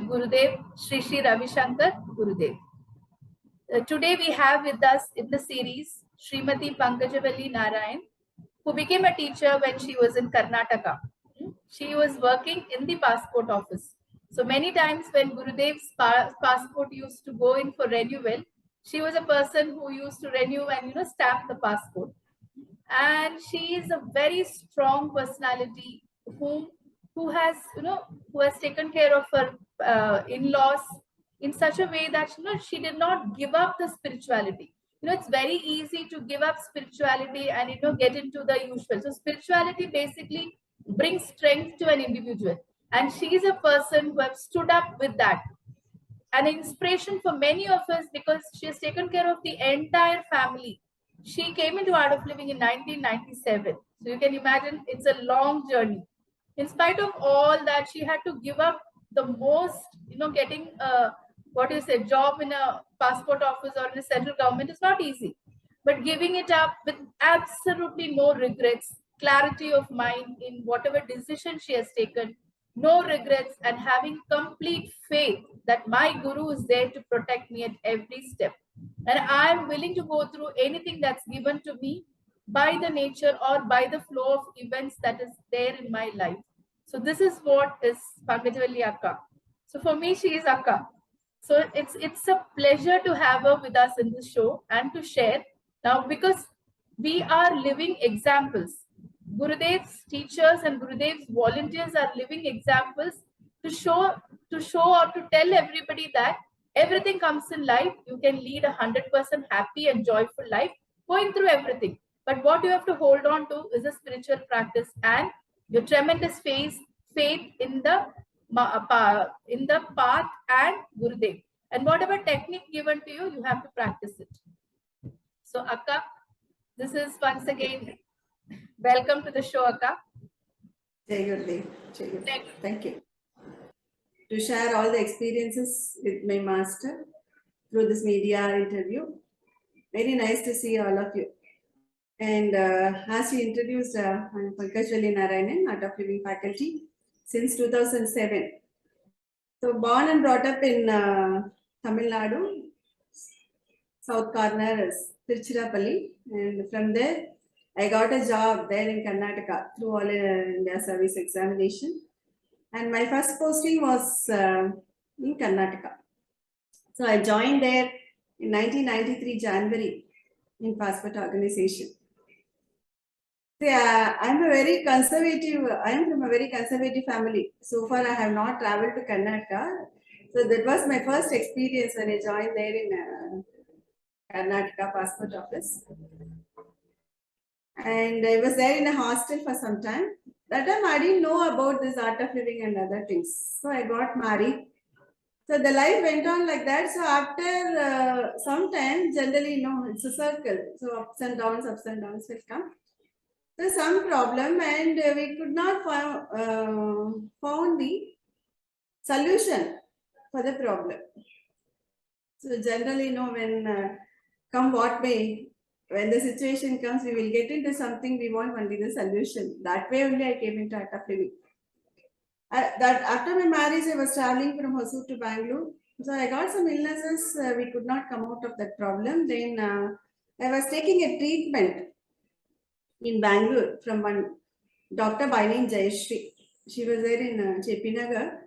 with Gurudev, Shri Shri Ravishankar, Gurudev. Today we have with us in the series Smt Pankajavalli Narayanan, who became a teacher when she was in Karnataka. She was working in the passport office. So many times when Gurudev's passport used to go in for renewal, she was a person who used to renew and stamp the passport. And she is a very strong personality who has taken care of her in-laws in such a way that she did not give up the spirituality. It's very easy to give up spirituality and get into the usual. So spirituality basically brings strength to an individual, and she is a person who has stood up with that, an inspiration for many of us because she has taken care of the entire family. She came into Art of Living in 1997. So you can imagine it's a long journey. In spite of all that, she had to give up the most, getting a job in a passport office or in a central government is not easy. But giving it up with absolutely no regrets, clarity of mind in whatever decision she has taken, no regrets, and having complete faith that my guru is there to protect me at every step. And I'm willing to go through anything that's given to me by the nature or by the flow of events that is there in my life. So this is what is Pankajavalli Akka. So for me, she is Akka. So it's a pleasure to have her with us in this show and to share. Now, because we are living examples. Gurudev's teachers and Gurudev's volunteers are living examples to show or to tell everybody that everything comes in life. You can lead 100% happy and joyful life going through everything. But what you have to hold on to is a spiritual practice and your tremendous faith in the path and Gurudev. And whatever technique given to you, you have to practice it. So Akka, this is once again, welcome to the show, Akka. Jai Gurudev. Thank you. To share all the experiences with my master through this media interview. Very nice to see all of you. And as you introduced, I'm Pankajavalli Narayanan, Art of Living faculty since 2007. So born and brought up in Tamil Nadu, south corner is Tiruchirappalli, and from there I got a job there in Karnataka through All India Service Examination. And my first posting was in Karnataka. So I joined there in 1993 January in Passport Organization. Yeah, I am from a very conservative family. So far I have not traveled to Karnataka. So that was my first experience when I joined there in Karnataka Passport Office. And I was there in a hostel for some time. That time I didn't know about this Art of Living and other things. So I got married. So the life went on like that. So after some time, generally, it's a circle. So ups and downs will come. There's some problem and we could not found the solution for the problem. So generally, when come what may, when the situation comes, we will get into something, we want only the solution. That way only I came into Art of Living. That after my marriage, I was traveling from Hosur to Bangalore. So I got some illnesses. We could not come out of that problem. Then I was taking a treatment in Bangalore from one doctor by name Jayashree. She was there in JP Nagar.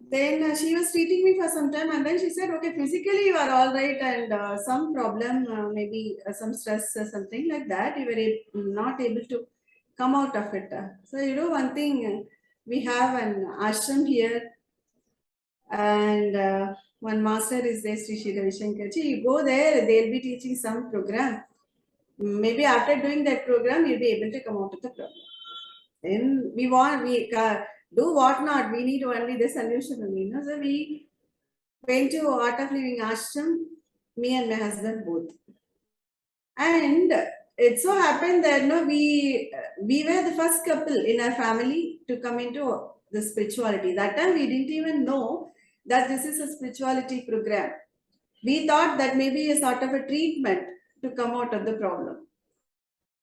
Then she was treating me for some time and then she said, okay, physically you are all right and some problem, maybe some stress or something like that, you were not able to come out of it. So one thing, we have an ashram here and one master is there, Sri Shri Ravishankar. You go there, they'll be teaching some program. Maybe after doing that program, you'll be able to come out of the problem. Then we do what not, we need only the solution only. So we went to Art of Living Ashram, me and my husband both. And it so happened that we were the first couple in our family to come into the spirituality. That time we didn't even know that this is a spirituality program. We thought that maybe a sort of a treatment to come out of the problem.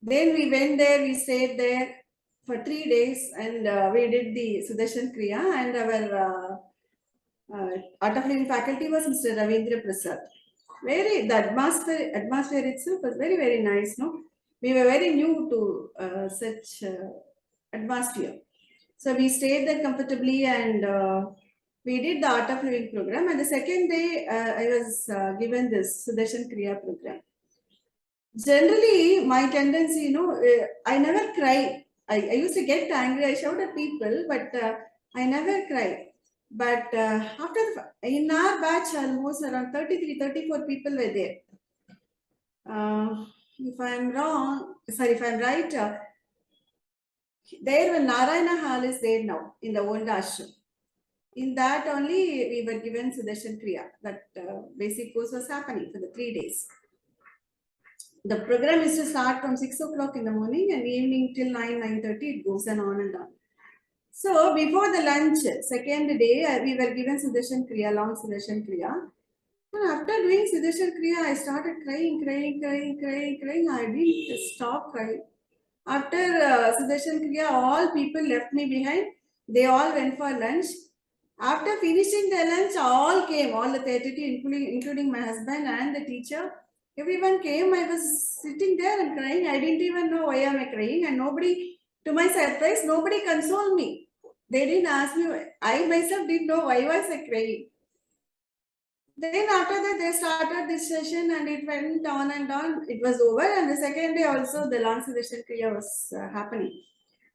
Then we went there, we stayed there for 3 days and we did the Sudharshan Kriya and our Art of Living faculty was Mr. Ravindra Prasad. The atmosphere itself was very, very nice. No, we were very new to such atmosphere. So we stayed there comfortably and we did the Art of Living program. And the second day, I was given this Sudharshan Kriya program. Generally, my tendency, I never cry. I used to get angry. I shout at people, but I never cry. But in our batch, almost around 33, 34 people were there. If I'm right, there when Narayana Hall is there now in the old ashram. In that only we were given Sudharshan Kriya. That basic course was happening for the 3 days. The program is to start from 6 o'clock in the morning and evening till 9:30. It goes on and on. So before the lunch, second day, we were given Sudharshan Kriya, long Sudharshan Kriya. And after doing Sudharshan Kriya, I started crying. I didn't stop crying. After Sudharshan Kriya, all people left me behind. They all went for lunch. After finishing the lunch, all came, all the 32, including my husband and the teacher. Everyone came. I was sitting there and crying. I didn't even know why am I crying, and nobody, to my surprise, nobody consoled me. They didn't ask me. I myself didn't know why was I crying. Then after that, they started this session and it went on and on. It was over, and the second day also the long Sudharshan Kriya was happening.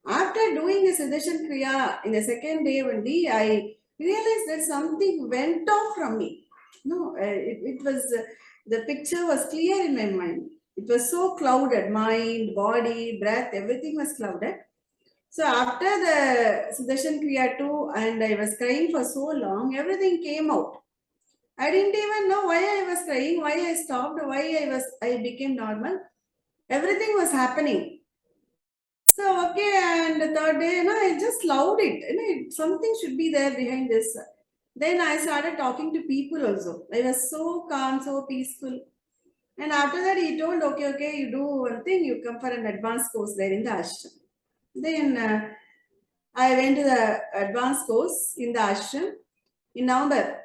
After doing the Sudharshan Kriya in the second day only, I realized that something went off from me. No, it was the picture was clear in my mind. It was so clouded, mind, body, breath, everything was clouded. So after the Sudharshan Kriya 2 and I was crying for so long, everything came out. I didn't even know why I was crying, why I stopped, why I became normal. Everything was happening. So okay, and the third day, I just loved it. Something should be there behind this. Then I started talking to people also. I was so calm, so peaceful. And after that, he told, okay, you do one thing, you come for an advanced course there in the ashram. Then I went to the advanced course in the ashram in November.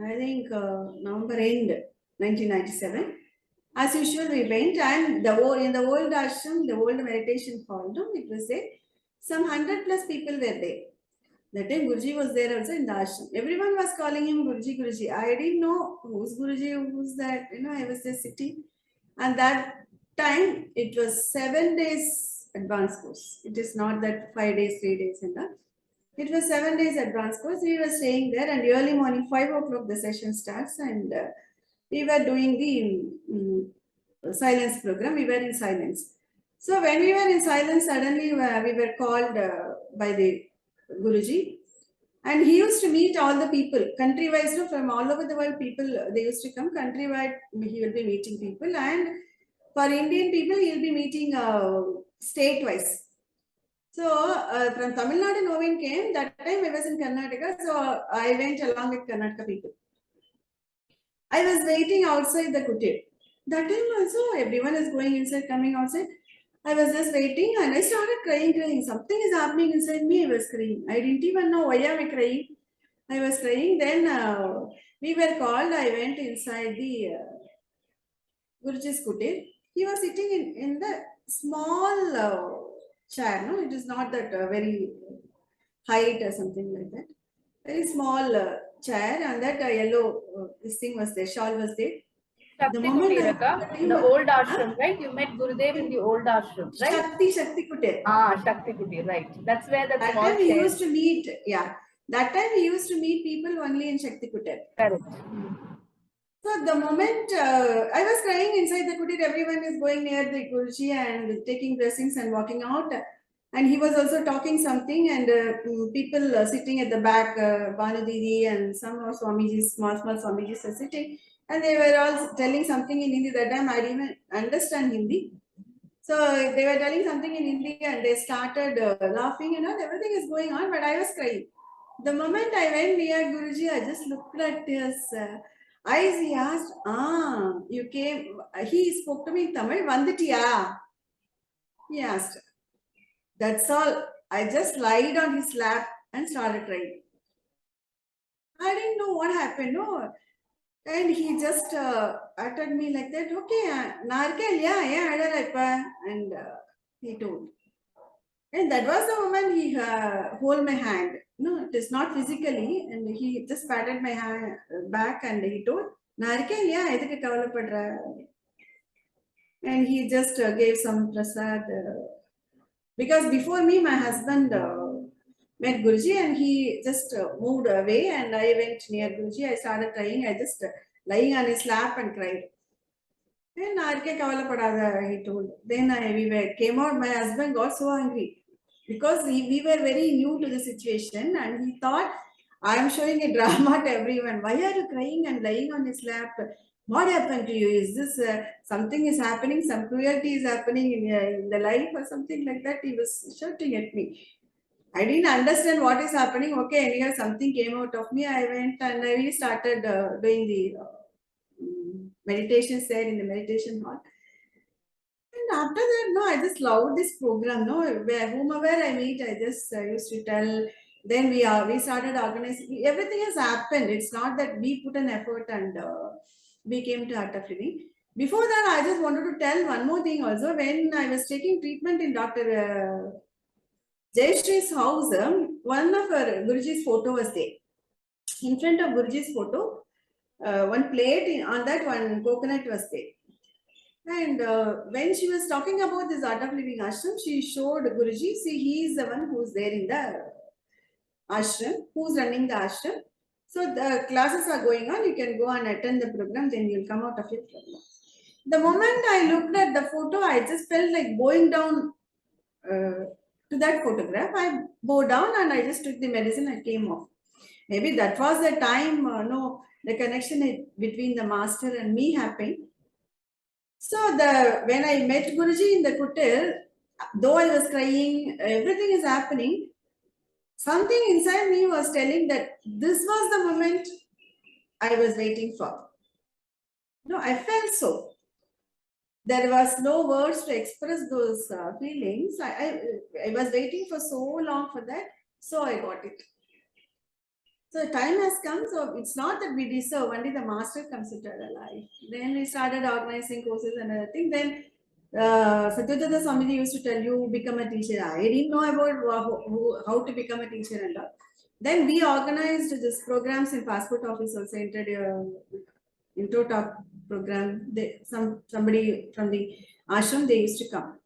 I think November end 1997. As usual, we went and in the old ashram, the old meditation hall, it was there. Some 100+ people were there. That time Guruji was there also in the ashram. Everyone was calling him Guruji. I didn't know who's Guruji, who's that. I was just sitting. And that time, it was 7 days advanced course. It is not that 5 days, 3 days and that. It was 7 days advanced course. We were staying there and early morning, 5 o'clock, the session starts and we were doing the silence program. We were in silence. So when we were in silence, suddenly we were called by the Guruji, and he used to meet all the people country-wise, from all over the world. People they used to come country-wide. He will be meeting people, and for Indian people, he will be meeting state-wise. So from Tamil Nadu, no one came. That time I was in Karnataka, so I went along with Karnataka people. I was waiting outside the kutir. That time also, everyone is going inside, coming outside. I was just waiting and I started crying. Something is happening inside me. I was crying. I didn't even know why am I crying. I was crying. Then we were called. I went inside the Guruji's kutir. He was sitting in the small chair. No, it is not that very height or something like that. Very small chair, and that yellow this thing was there. Shawl was there. The moment the old ashram, right? You met Gurudev in the old ashram, right? Shakti Kutir. Shakti Kutir, right. That's where the that time we used to meet. Yeah, that time we used to meet people only in Shakti Kutir. Correct. So the moment I was crying inside the kutir, everyone is going near the Guruji and taking blessings and walking out. And he was also talking something, and people sitting at the back, Banu Didi and some of Swamijis, small Swamijis are sitting. And they were all telling something in Hindi. That time I didn't even understand Hindi. So they were telling something in Hindi and they started laughing and all. Everything is going on, but I was crying. The moment I went near Guruji, I just looked at his eyes. He asked, you came. He spoke to me in Tamil. Vanditiya? He asked. That's all. I just lied on his lap and started crying. I didn't know what happened. No. And he just uttered me like that. Okay, Narkel, yeah, and he told. And that was the moment he hold my hand. No, it is not physically. And he just patted my hand back and he told, Narkel, yeah, idhukku kavalapadra. And he just gave some prasad. Because before me, my husband met Guruji and he just moved away and I went near Guruji. I started crying. I just lying on his lap and cried. Then Arke Kavalapada, he told. Then came out. My husband got so angry because we were very new to the situation and he thought I am showing a drama to everyone. Why are you crying and lying on his lap? What happened to you? Is this something is happening? Some cruelty is happening in the life or something like that? He was shouting at me. I didn't understand what is happening. Okay, anyhow, something came out of me. I went and I started doing the meditations there in the meditation hall. And after that, no, I just loved this program. No, where whomever I meet, I just used to tell. Then we started organizing. Everything has happened. It's not that we put an effort and we came to Art of Living. Before that, I just wanted to tell one more thing also. When I was taking treatment in Dr. Jayashree's house, one of her Guruji's photo was there. In front of Guruji's photo, one plate on that one coconut was there. And when she was talking about this Art of Living ashram, she showed Guruji, see, he is the one who's there in the ashram, who's running the ashram. So the classes are going on, you can go and attend the program, then you'll come out of your problem. The moment I looked at the photo, I just felt like bowing down to that photograph. I bowed down and I just took the medicine and came off. Maybe that was the time, the connection between the master and me happened. So when I met Guruji in the kutil, though I was crying, everything is happening. Something inside me was telling that this was the moment I was waiting for. No, I felt so. There was no words to express those feelings. I was waiting for so long for that, so I got it. So time has come, so it's not that we deserve, only the master comes into our life. Then we started organizing courses and other thing. Then Satyajita Swamiji used to tell you, become a teacher. I didn't know about how to become a teacher and all. Then we organized this programs in Passport Office also, intro talk program. Somebody from the ashram, they used to come.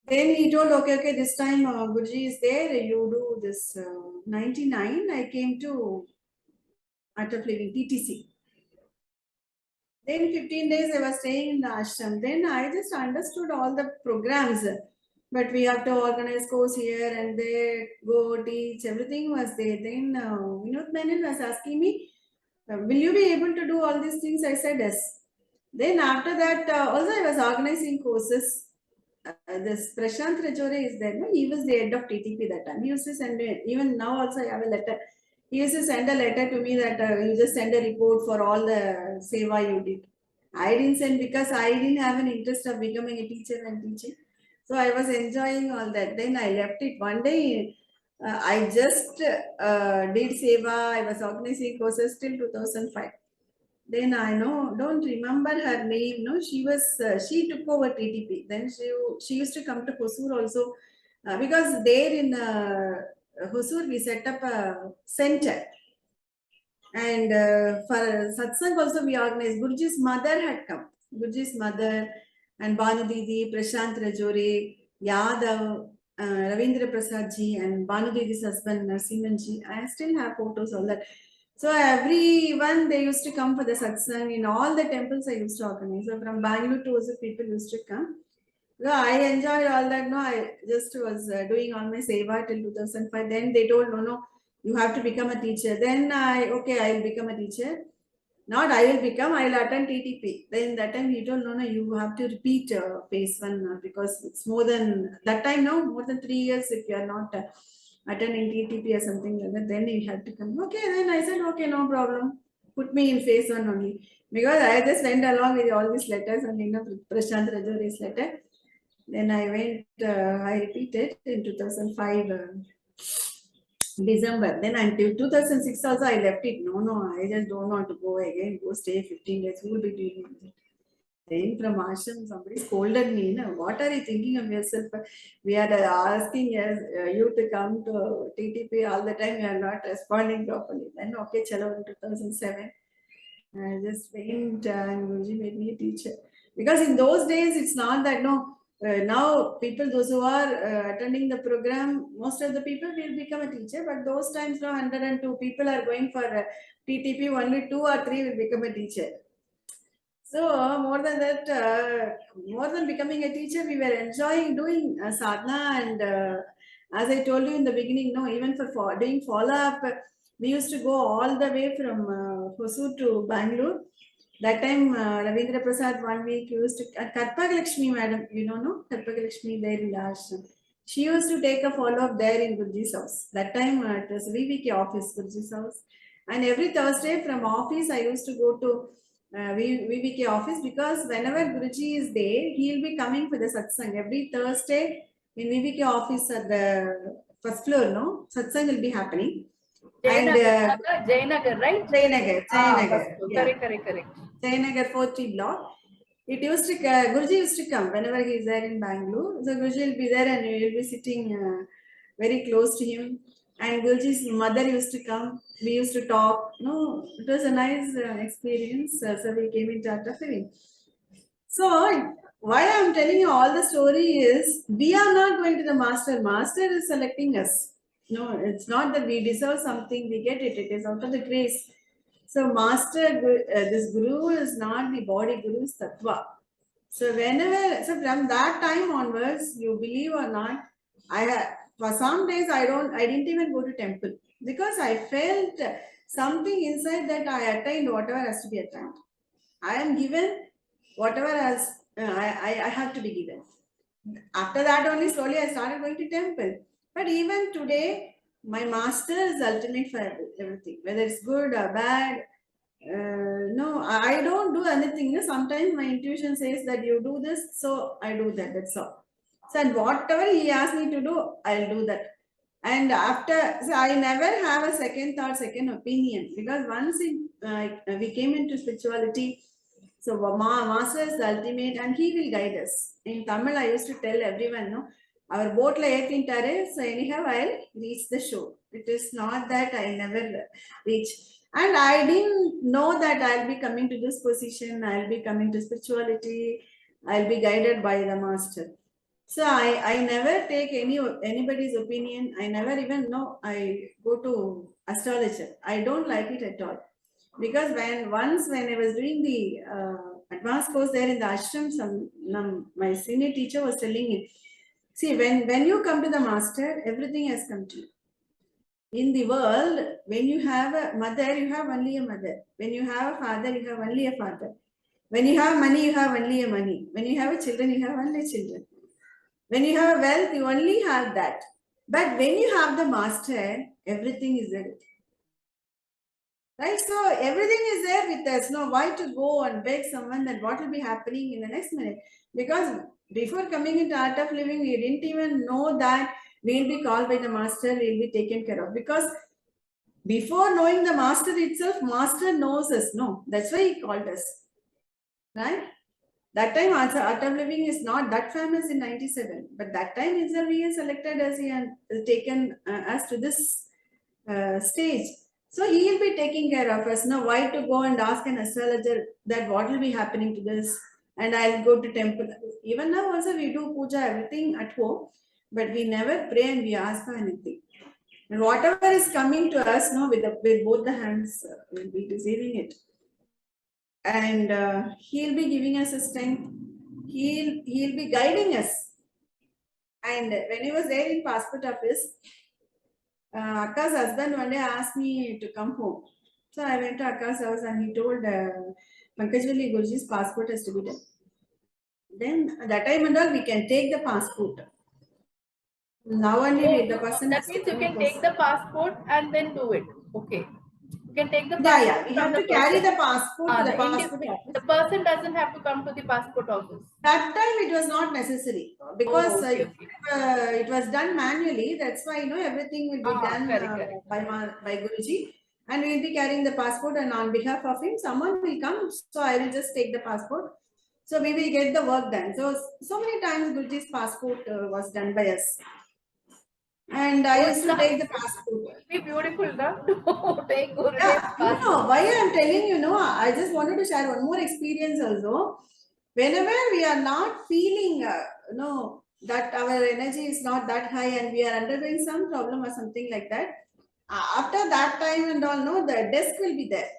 Then he told, okay, this time Guruji is there, you do this 99. I came to Art of Living, TTC. Then 15 days I was staying in the ashram. Then I just understood all the programs. But we have to organize course here and there, go teach, everything was there. Then Vinod Menon was asking me, will you be able to do all these things? I said yes. Then after that, also I was organizing courses. This Prashant Rajore is there. No? He was the head of TTP that time. He used to send me, even now also I have a letter. He used to send a letter to me that you just send a report for all the seva you did. I didn't send because I didn't have an interest of becoming a teacher and teaching. So I was enjoying all that. Then I left it. One day I just did seva. I was organizing courses till 2005. Then I don't remember her name. No, she took over TTP. Then she used to come to Hosur also because there in Hosur we set up a center. And for satsang also we organized. Guruji's mother had come. Guruji's mother and Banu Didi, Prashant Rajore, Yadav, Ravindra Prasad ji and Banu Didi's husband Narsimhan ji. I still have photos all that. So everyone, they used to come for the satsang. In all the temples I used to organize. So from Bangalore to also people used to come. So I enjoyed all that. No, I just was doing all my seva till 2005. Then they told, no, you have to become a teacher. Then I'll become a teacher. Not I will become, I will attend TTP. Then that time he told, no, you have to repeat phase 1 because it's more than, that time, more than 3 years if you are not attending TTP or something like that, then you had to come. Okay, then I said, okay, no problem. Put me in phase 1 only. Because I just went along with all these letters and Prashant Rajore's letter. Then I went, I repeated in 2005. December. Then until 2006 also I left it. No, I just don't want to go again. Go stay 15 days. Who will be doing it? Then from ashram, somebody scolded me. No, what are you thinking of yourself? We are asking you to come to TTP all the time. You are not responding properly. Then okay, chalo in 2007. I just went and Guruji made me a teacher. Because in those days, it's not that now people, those who are attending the program, most of the people will become a teacher. But those times, 102 people are going for TTP, only 2 or 3 will become a teacher. So more than that, more than becoming a teacher, we were enjoying doing sadhana. And as I told you in the beginning, even for doing follow-up, we used to go all the way from Hosur to Bangalore. That time, Ravindra Prasad 1 week used to, Karpagalakshmi madam, no? Karpagalakshmi there in the ashram. She used to take a follow-up there in Guruji's house. That time, it was VVK office, Guruji's house. And every Thursday from office, I used to go to VVK office, because whenever Guruji is there, he will be coming for the satsang. Every Thursday in VVK office at the first floor, no? Satsang will be happening. Jayanagar, right? Jayanagar. Yeah. Correct. Jayanagar 40 block. It used to, Guruji used to come whenever he is there in Bangalore. So Guruji will be there and we will be sitting very close to him. And Guruji's mother used to come. We used to talk. No, it was a nice experience. So we came into Art of Living. So why I am telling you all the story is, we are not going to the master. Master is selecting us. No, it's not that we deserve something, we get it. It is out of the grace. So master, this guru is not the body, guru is tattva. So from that time onwards, you believe or not, for some days I didn't even go to temple, because I felt something inside that I attained whatever has to be attained. I am given whatever has I have to be given. After that only slowly I started going to temple. But even today, my master is ultimate for everything, whether it's good or bad. No, I don't do anything. Sometimes my intuition says that you do this, so I do that. That's all. So whatever he asks me to do, I'll do that. And so I never have a second thought, second opinion, because once we came into spirituality, so master is the ultimate and he will guide us. In Tamil, I used to tell everyone, no, our boat la tintare, so anyhow I'll reach the shore. It is not that I never reach. And I didn't know that I'll be coming to this position, I'll be coming to spirituality, I'll be guided by the master. So I never take anybody's opinion. I never even know I go to astrologer. I don't like it at all. Because when I was doing the advanced course there in the ashram, my senior teacher was telling it. See, when you come to the master, everything has come to you. In the world, when you have a mother, you have only a mother. When you have a father, you have only a father. When you have money, you have only a money. When you have children, you have only children. When you have wealth, you only have that. But when you have the master, everything is there. Right? So everything is there with us. No, why to go and beg someone that what will be happening in the next minute? Because before coming into Art of Living, we didn't even know that we'll be called by the master, we'll be taken care of. Because before knowing the master itself, master knows us. No, that's why he called us. Right? That time Art of Living is not that famous in 97. But that time itself he has selected us and taken us to this stage. So he will be taking care of us. Now, why to go and ask an astrologer that what will be happening to this? And I'll go to temple. Even now also we do puja, everything at home. But we never pray and we ask for anything. And whatever is coming to us, with both the hands, we'll be receiving it. And he'll be giving us a strength. He'll be guiding us. And when he was there in Passport Office, Akka's husband one day asked me to come home. So I went to Akka's house and he told Pankajavalli Guruji's passport has to be done. Then at that time and all, we can take the passport. Now only the person. That means you can take the passport and then do it. Okay. You can take the Yeah, passport yeah. We from have the to carry person. the passport to the passport The office. person doesn't have to come to the passport office. That time it was not necessary because Oh, okay, okay. it was done manually. That's why everything will be done Correct. by Guruji, and we will be carrying the passport. And on behalf of him, someone will come. So I will just take the passport. So we will get the work done. So many times Guruji's passport was done by us, and I used to take the passport. Be beautiful, na? To take Gurudev's Yeah, passport. why I'm telling I just wanted to share one more experience also. Whenever we are not feeling, that our energy is not that high and we are undergoing some problem or something like that, after that time and all, no, the desk will be there,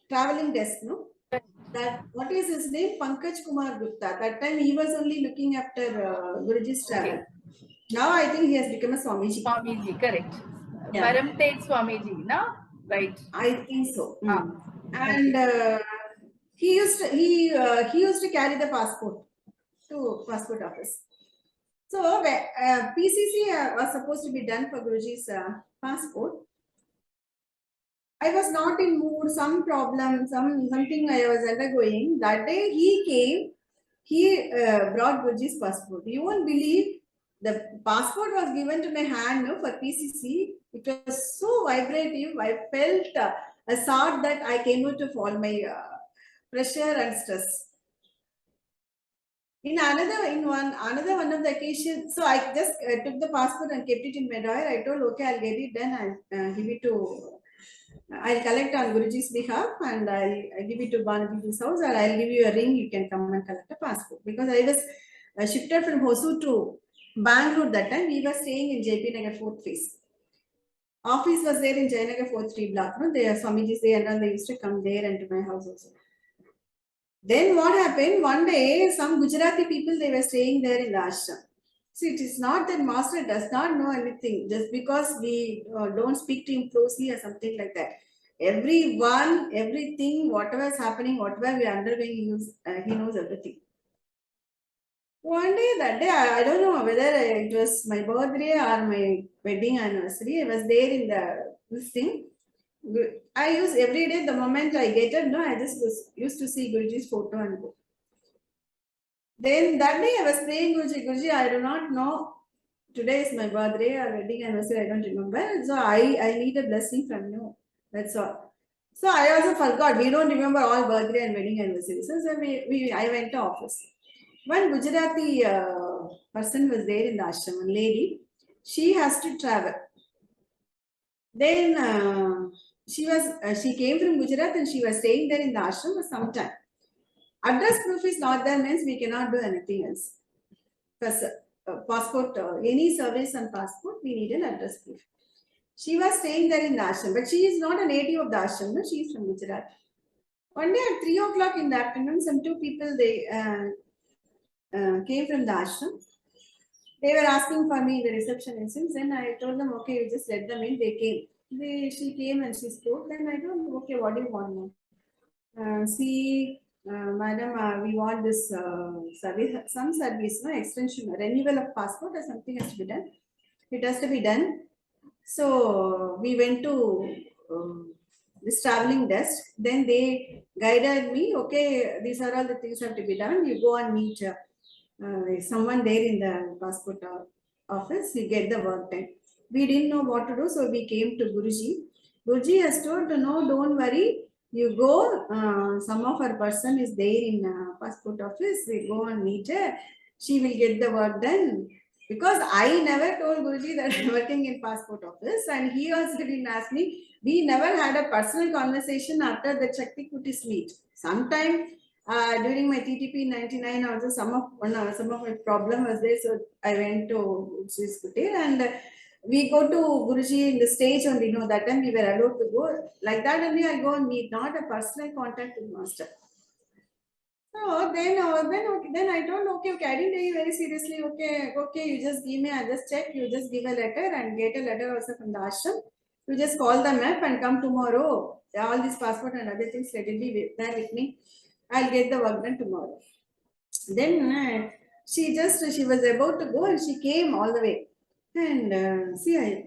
traveling desk, no? That, what is his name? Pankaj Kumar Gupta. That time he was only looking after Guruji's travel. Now I think he has become a Swamiji. Swamiji, correct. Yeah. Paramted Swamiji, na? Right. I think so. And Okay. he used to carry the passport to passport office. So PCC was supposed to be done for Guruji's passport. I was not in mood, some problem, something I was undergoing. That day he came, he brought Guruji's passport. You won't believe, the passport was given to my hand, no, for PCC. It was so vibrative. I felt a sort that I came out of all my pressure and stress. In another one of the occasions, so I just took the passport and kept it in my drawer. I told, okay, I'll get it done and give it to. I'll collect on Guruji's behalf and I'll give it to Banaji's house, or I'll give you a ring. You can come and collect a passport, because I was shifted from Hosur to Bangalore that time. We were staying in JP Nagar 4th phase. Office was there in Jayanagar 4th 3 block. No, they Swamiji's there, and all they used to come there and to my house also. Then what happened? One day, some Gujarati people, they were staying there in the ashram. See, it is not that master does not know anything just because we don't speak to him closely or something like that. Everyone, everything, whatever is happening, whatever we are undergoing, he knows everything. One day, that day, I don't know whether it was my birthday or my wedding anniversary. I was there in this thing. I use every day, the moment I get it, I just used to see Guruji's photo and go. Then that day I was praying, Guruji, I do not know. Today is my birthday or wedding anniversary, I don't remember. So I need a blessing from you. That's all. So I also forgot. We don't remember all birthday and wedding anniversaries. So I went to office. One Gujarati person was there in the ashram, one lady. She has to travel. Then she came from Gujarat and she was staying there in the ashram for some time. Address proof is not there means we cannot do anything else. Because passport, any service on passport, we need an address proof. She was staying there in the ashram, but she is not a native of the ashram. No? She is from Gujarat. One day at 3 o'clock in the afternoon, some two people, they came from the ashram. They were asking for me in the reception instance. Then I told them, okay, you just let them in. They came. She came and she spoke. Then I told them, okay, what do you want now? Madam, we want this service, some service, no, extension, renewal of passport or something has to be done. It has to be done. So we went to this traveling desk. Then they guided me. Okay, these are all the things have to be done. You go and meet someone there in the passport office. You get the work done. We didn't know what to do, so we came to Guruji. Guruji has told, no, don't worry. You go. Some of our person is there in passport office. We go and meet her. She will get the work done. Because I never told Guruji that I'm working in passport office, and he also didn't ask me. We never had a personal conversation after the Shakti Kutis meet. Sometime during my TTP in 99, also some of my problem was there, so I went to Guruji's Kutir and we go to Guruji in the stage only. That time we were allowed to go. Like that only I go and meet, not a personal contact with master. So then I told, okay, I didn't take it very seriously. Okay, you just give me, I just check, you just give a letter and get a letter also from the ashram. You just call them up and come tomorrow. All this passport and other things, let it be there with me. I'll get the work done tomorrow. Then she was about to go and she came all the way. And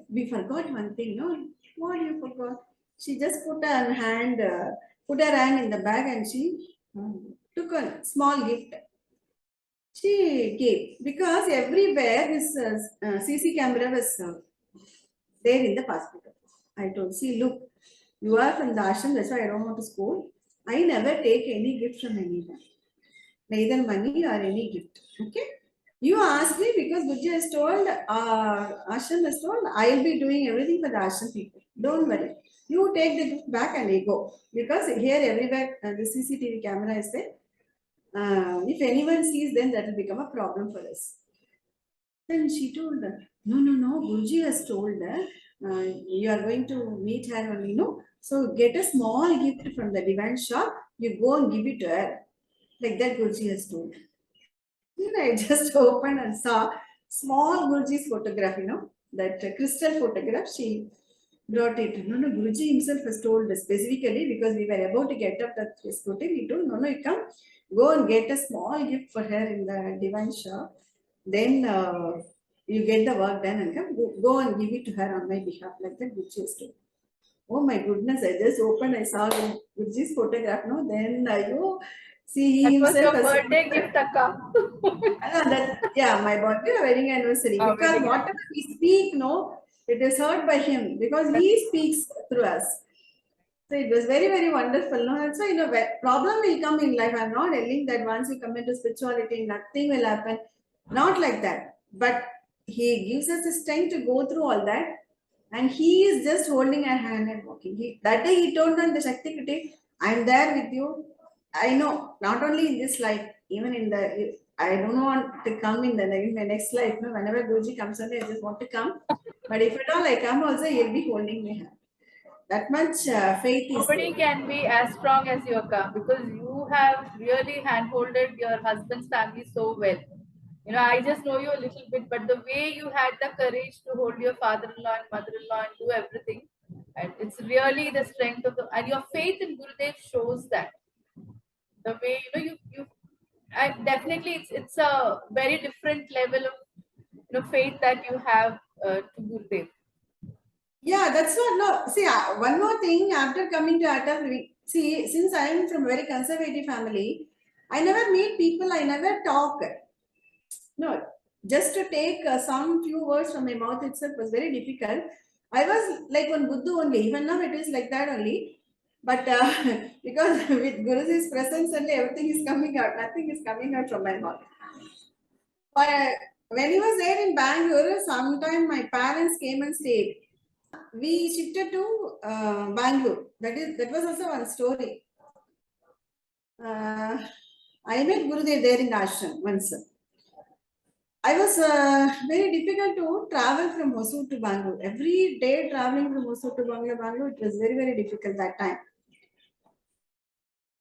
we forgot one thing, no? What you forgot? She just put her hand in the bag and she took a small gift. She gave because everywhere this CC camera was there in the passport. I told, see, look, you are from the ashram, that's why I don't want to school. I never take any gift from anyone, neither money or any gift. Okay. You asked me because Guruji has told, ashram has told, I'll be doing everything for the ashram people. Don't worry. You take the gift back and I go. Because here everywhere the CCTV camera is there. If anyone sees, then that will become a problem for us. Then she told her, no, Guruji has told her, you are going to meet her only, no? So get a small gift from the divine shop, you go and give it to her. Like that Guruji has told. Then I just opened and saw small Guruji's photograph, that crystal photograph. She brought it. No, Guruji himself has told us specifically because we were about to get up that scooty. He told, no, you come, go and get a small gift for her in the divine shop. Then you get the work done and come, go and give it to her on my behalf, like that Guruji has told. Oh my goodness, I just opened, I saw Guruji's photograph, no? Then you see, he That was himself your has birthday gift, Akka. yeah, my birthday or wedding anniversary. Oh, Because wedding whatever we speak, no, it is heard by him because he speaks through us. So it was very, very wonderful. No? And so, problem will come in life. I'm not telling that once you come into spirituality, nothing will happen. Not like that. But he gives us the strength to go through all that. And he is just holding our hand and walking. That day he told on the Shakti Kuti, I'm there with you. I know, not only in this life, even in the, I don't want to come in my next life. No, whenever Guruji comes on, I just want to come. But if at all I come also, he'll be holding my hand. That much faith is Nobody there. can be as strong as you, Akka, because you have really handholded your husband's family so well. I just know you a little bit, but the way you had the courage to hold your father-in-law and mother-in-law and do everything, and it's really the strength of and your faith in Gurudev shows that. The way definitely it's a very different level of faith that you have to Gurudev. Yeah, that's what. No, see, one more thing after coming to Art of Living. See, since I am from a very conservative family, I never meet people, I never talk. No, just to take some few words from my mouth itself was very difficult. I was like one Buddha only. Even now it is like that only. But because with Guruji's presence only everything is coming out. Nothing is coming out from my mouth. But when he was there in Bangalore, sometime my parents came and stayed. We shifted to Bangalore. That was also one story. I met Gurudev there in the ashram once. I was very difficult to travel from Hosur to Bangalore. Every day traveling from Hosur to Bangalore, it was very, very difficult that time.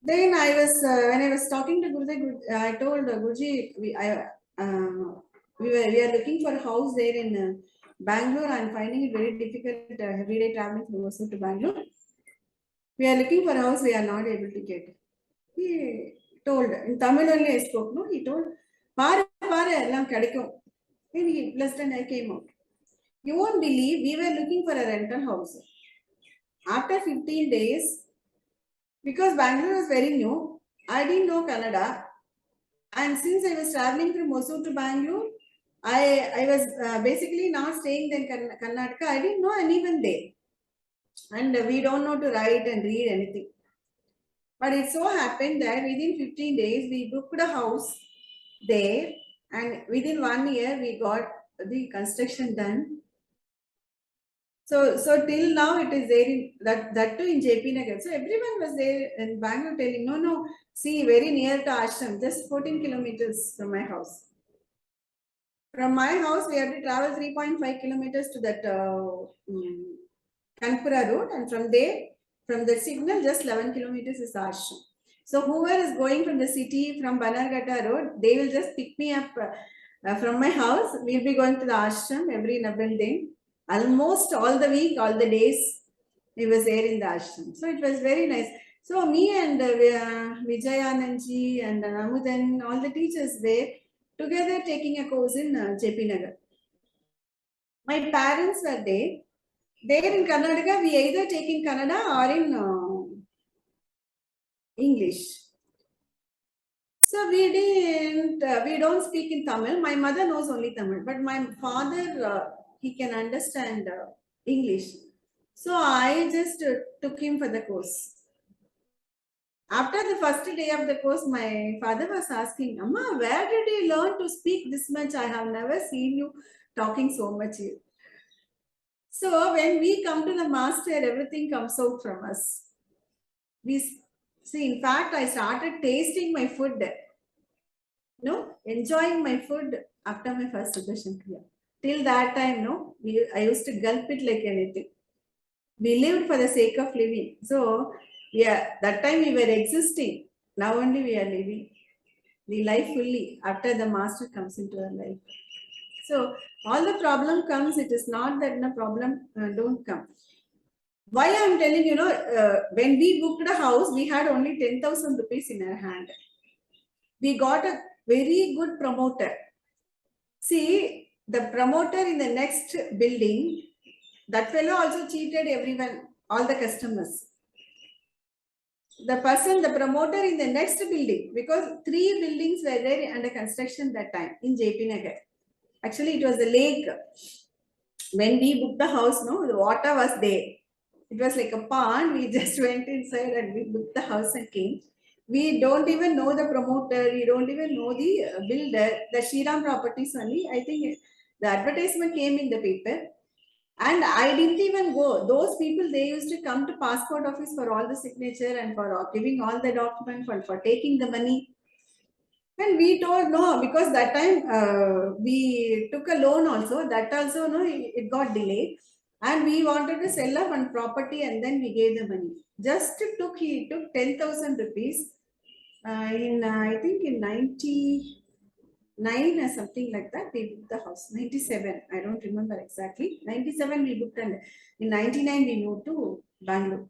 Then I was, when I was talking to Gurudev, I told Guruji, we are looking for a house there in Bangalore. I'm finding it very difficult every day traveling from Hosur to Bangalore. We are looking for a house we are not able to get. He told, in Tamil only I spoke, no? He told, Paru, ellam kadikkum. And he blessed and I came out. You won't believe, we were looking for a rental house. After 15 days, because Bangalore was very new, I didn't know Kannada. And since I was traveling from Hosur to Bangalore, I was basically not staying in Karnataka. I didn't know anyone there. And we don't know to write and read anything. But it so happened that within 15 days, we booked a house there. And within 1 year, we got the construction done. So till now it is there in that too in JP Nagar. So everyone was there in Bangalore telling, no, see, very near to ashram, just 14 kilometers from my house. From my house, we have to travel 3.5 kilometers to that Kanpura road, and from there, from the signal, just 11 kilometers is the ashram. So whoever is going from the city, from Banarghatta road, they will just pick me up from my house. We'll be going to the ashram every Nabal day. Almost all the week, all the days, we was there in the ashram. So it was very nice. So me and Vijayananji and Amudan, all the teachers there, together taking a course in JP Nagar. My parents were there. There in Karnataka, we either take in Kannada or in English. So we don't speak in Tamil. My mother knows only Tamil, but my father, he can understand English. So I just took him for the course. After the first day of the course, my father was asking, Amma, where did you learn to speak this much? I have never seen you talking so much here. So when we come to the master, everything comes out from us. We see, in fact, I started tasting my food, enjoying my food after my first Sudharshan Kriya. Till that time, I used to gulp it like anything. We lived for the sake of living. So, yeah, that time we were existing. Now only we are living. We live fully after the master comes into our life. So, all the problem comes, it is not that the problem don't come. Why I am telling when we booked a house, we had only 10,000 rupees in our hand. We got a very good promoter. See, the promoter in the next building, that fellow also cheated everyone, all the customers. The promoter in the next building, because 3 buildings were there under construction that time in JP Nagar. Actually, it was the lake. When we booked the house, the water was there. It was like a pond. We just went inside and we booked the house and came. We don't even know the promoter. We don't even know the builder. The Shriram Properties only. I think the advertisement came in the paper. And I didn't even go. Those people, they used to come to Passport Office for all the signature and for giving all the documents, for taking the money. And we told no, because that time we took a loan also. That also, it got delayed. And we wanted to sell off one property and then we gave the money. He took 10,000 rupees I think in 99 or something like that. We booked the house. 97, I don't remember exactly. 97 we booked and in 99 we moved to Bangalore.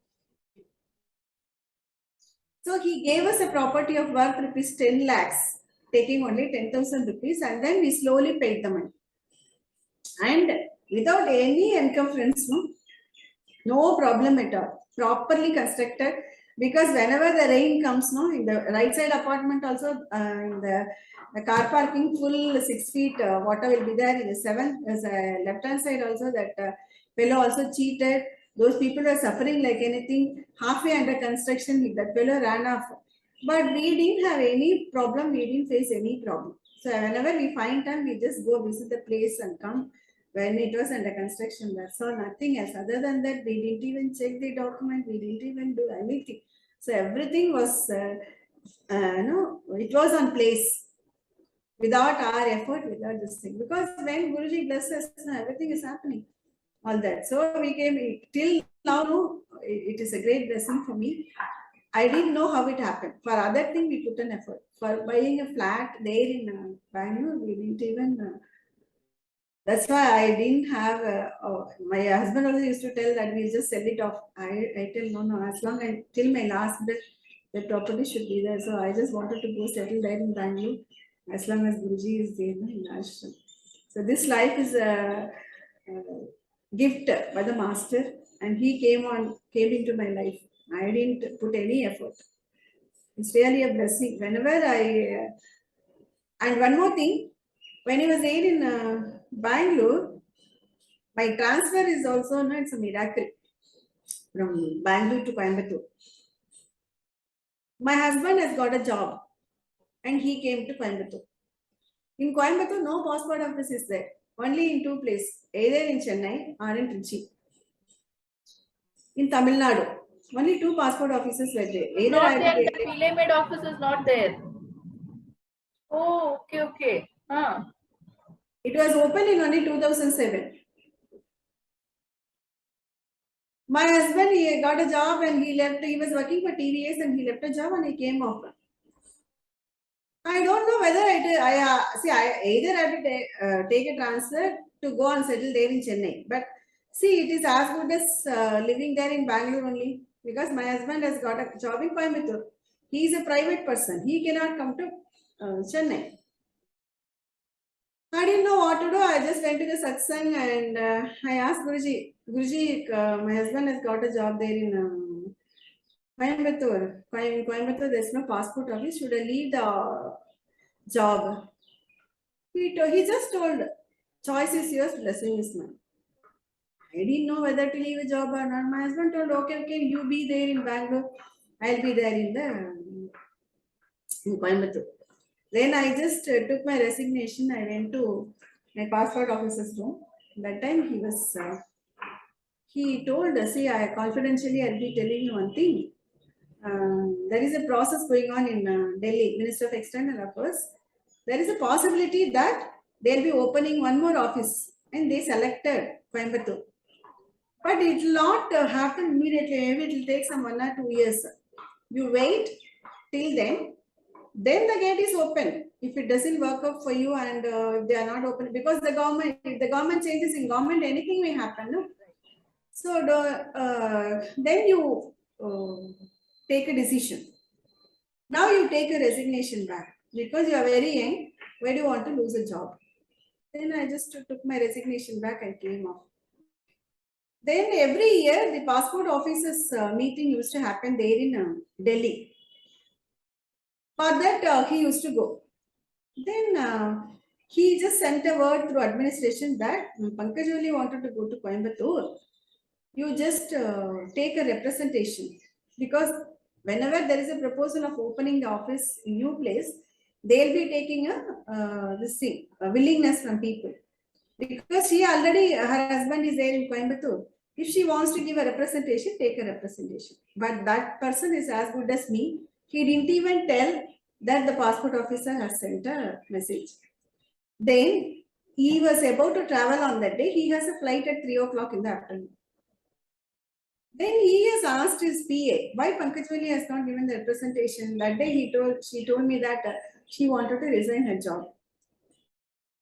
So he gave us a property of worth rupees 10 lakhs, taking only 10,000 rupees, and then we slowly paid the money. And without any encumbrance, no problem at all. Properly constructed, because whenever the rain comes, in the right side apartment also, in the car parking full 6 feet, water will be there. In the 7th, left hand side also, that fellow also cheated. Those people were suffering like anything. Halfway under construction, that fellow ran off. But we didn't have any problem. We didn't face any problem. So whenever we find time, we just go visit the place and come. When it was under construction, that's all, nothing else. Other than that, we didn't even check the document. We didn't even do anything. So everything was, it was on place. Without our effort, without this thing. Because when Guruji blesses, everything is happening. All that. So we came till now, it is a great blessing for me. I didn't know how it happened. For other thing, we put an effort. For buying a flat there in Bangalore, we didn't even. That's why I didn't have. My husband also used to tell that we just sell it off. I tell no. As long as till my last breath, the property should be there. So I just wanted to go settle there in Bangalore. As long as Guruji is there in ashram. So this life is a gift by the master, and he came into my life. I didn't put any effort. It's really a blessing. Whenever and one more thing, when he was there in Bangalore, my transfer is also, it's a miracle from Bangalore to Coimbatore. My husband has got a job and he came to Coimbatore. In Coimbatore, no passport office is there. Only in 2 places, either in Chennai or in Trichy. In Tamil Nadu, only 2 passport offices were there. Either not there, the PLMed office is not there. Oh, okay. It was opened in only 2007. My husband, he got a job and he left. He was working for TVS and he left a job and he came off. I don't know whether I either have to take a transfer to go and settle there in Chennai. But see, it is as good as living there in Bangalore only, because my husband has got a job in Coimbatore. He is a private person. He cannot come to Chennai. I didn't know what to do. I just went to the satsang and I asked Guruji, Guruji, my husband has got a job there in Coimbatore. In Coimbatore, there's no passport office. Should I leave the job? He just told, choice is yours, blessing is mine. I didn't know whether to leave a job or not. My husband told, okay, you be there in Bangalore. I'll be there in Coimbatore. Then I just took my resignation. I went to my passport officer's room. That time he told, see, confidentially, I'll be telling you one thing. There is a process going on in Delhi, Minister of External Affairs. There is a possibility that they'll be opening one more office, and they selected Coimbatore. But it will not happen immediately. Maybe it will take some 1 or 2 years. You wait till then the gate is open. If it doesn't work out for you and if they are not open, because if the government changes in government, anything may happen. No? So then you take a decision. Now you take a resignation back because you are very young. Where do you want to lose a job? Then I just took my resignation back and came off. Then every year the passport office's meeting used to happen there in Delhi. For that he used to go. Then he just sent a word through administration that Pankajavalli wanted to go to Coimbatore. You just take a representation, because whenever there is a proposal of opening the office in new place, they'll be taking a willingness from people. Because her husband is there in Coimbatore. If she wants to give a representation, take a representation. But that person is as good as me. He didn't even tell that the passport officer has sent a message. Then he was about to travel on that day. He has a flight at 3 o'clock in the afternoon. Then he has asked his PA why Pankajavalli has not given the representation. That day she told me that she wanted to resign her job.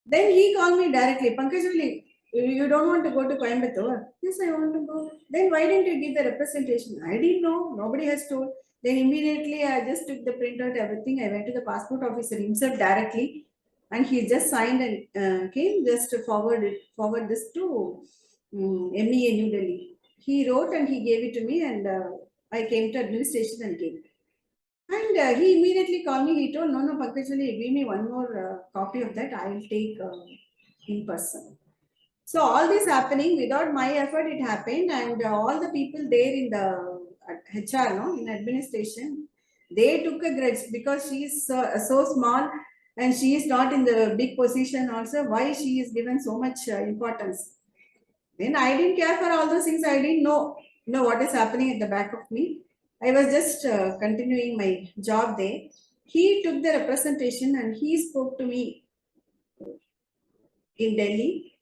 Then he called me directly, Pankajavalli, you don't want to go to Coimbatore? Yes, I want to go. Then why didn't you give the representation? I didn't know. Nobody has told. Then immediately I just took the printout, everything. I went to the passport officer himself directly, and he just signed and came just to forward this to MEA New Delhi. He wrote and he gave it to me, and I came to administration and gave it. And he immediately called me. He told, no, Pankajavalli, give me one more copy of that. I will take in person. So all this happening without my effort, it happened, and all the people there in the HR, in administration, they took a grudge because she is so small and she is not in the big position. Also, why she is given so much importance? Then I didn't care for all those things. I didn't know what is happening at the back of me. I was just continuing my job there. He took the representation and he spoke to me in Delhi.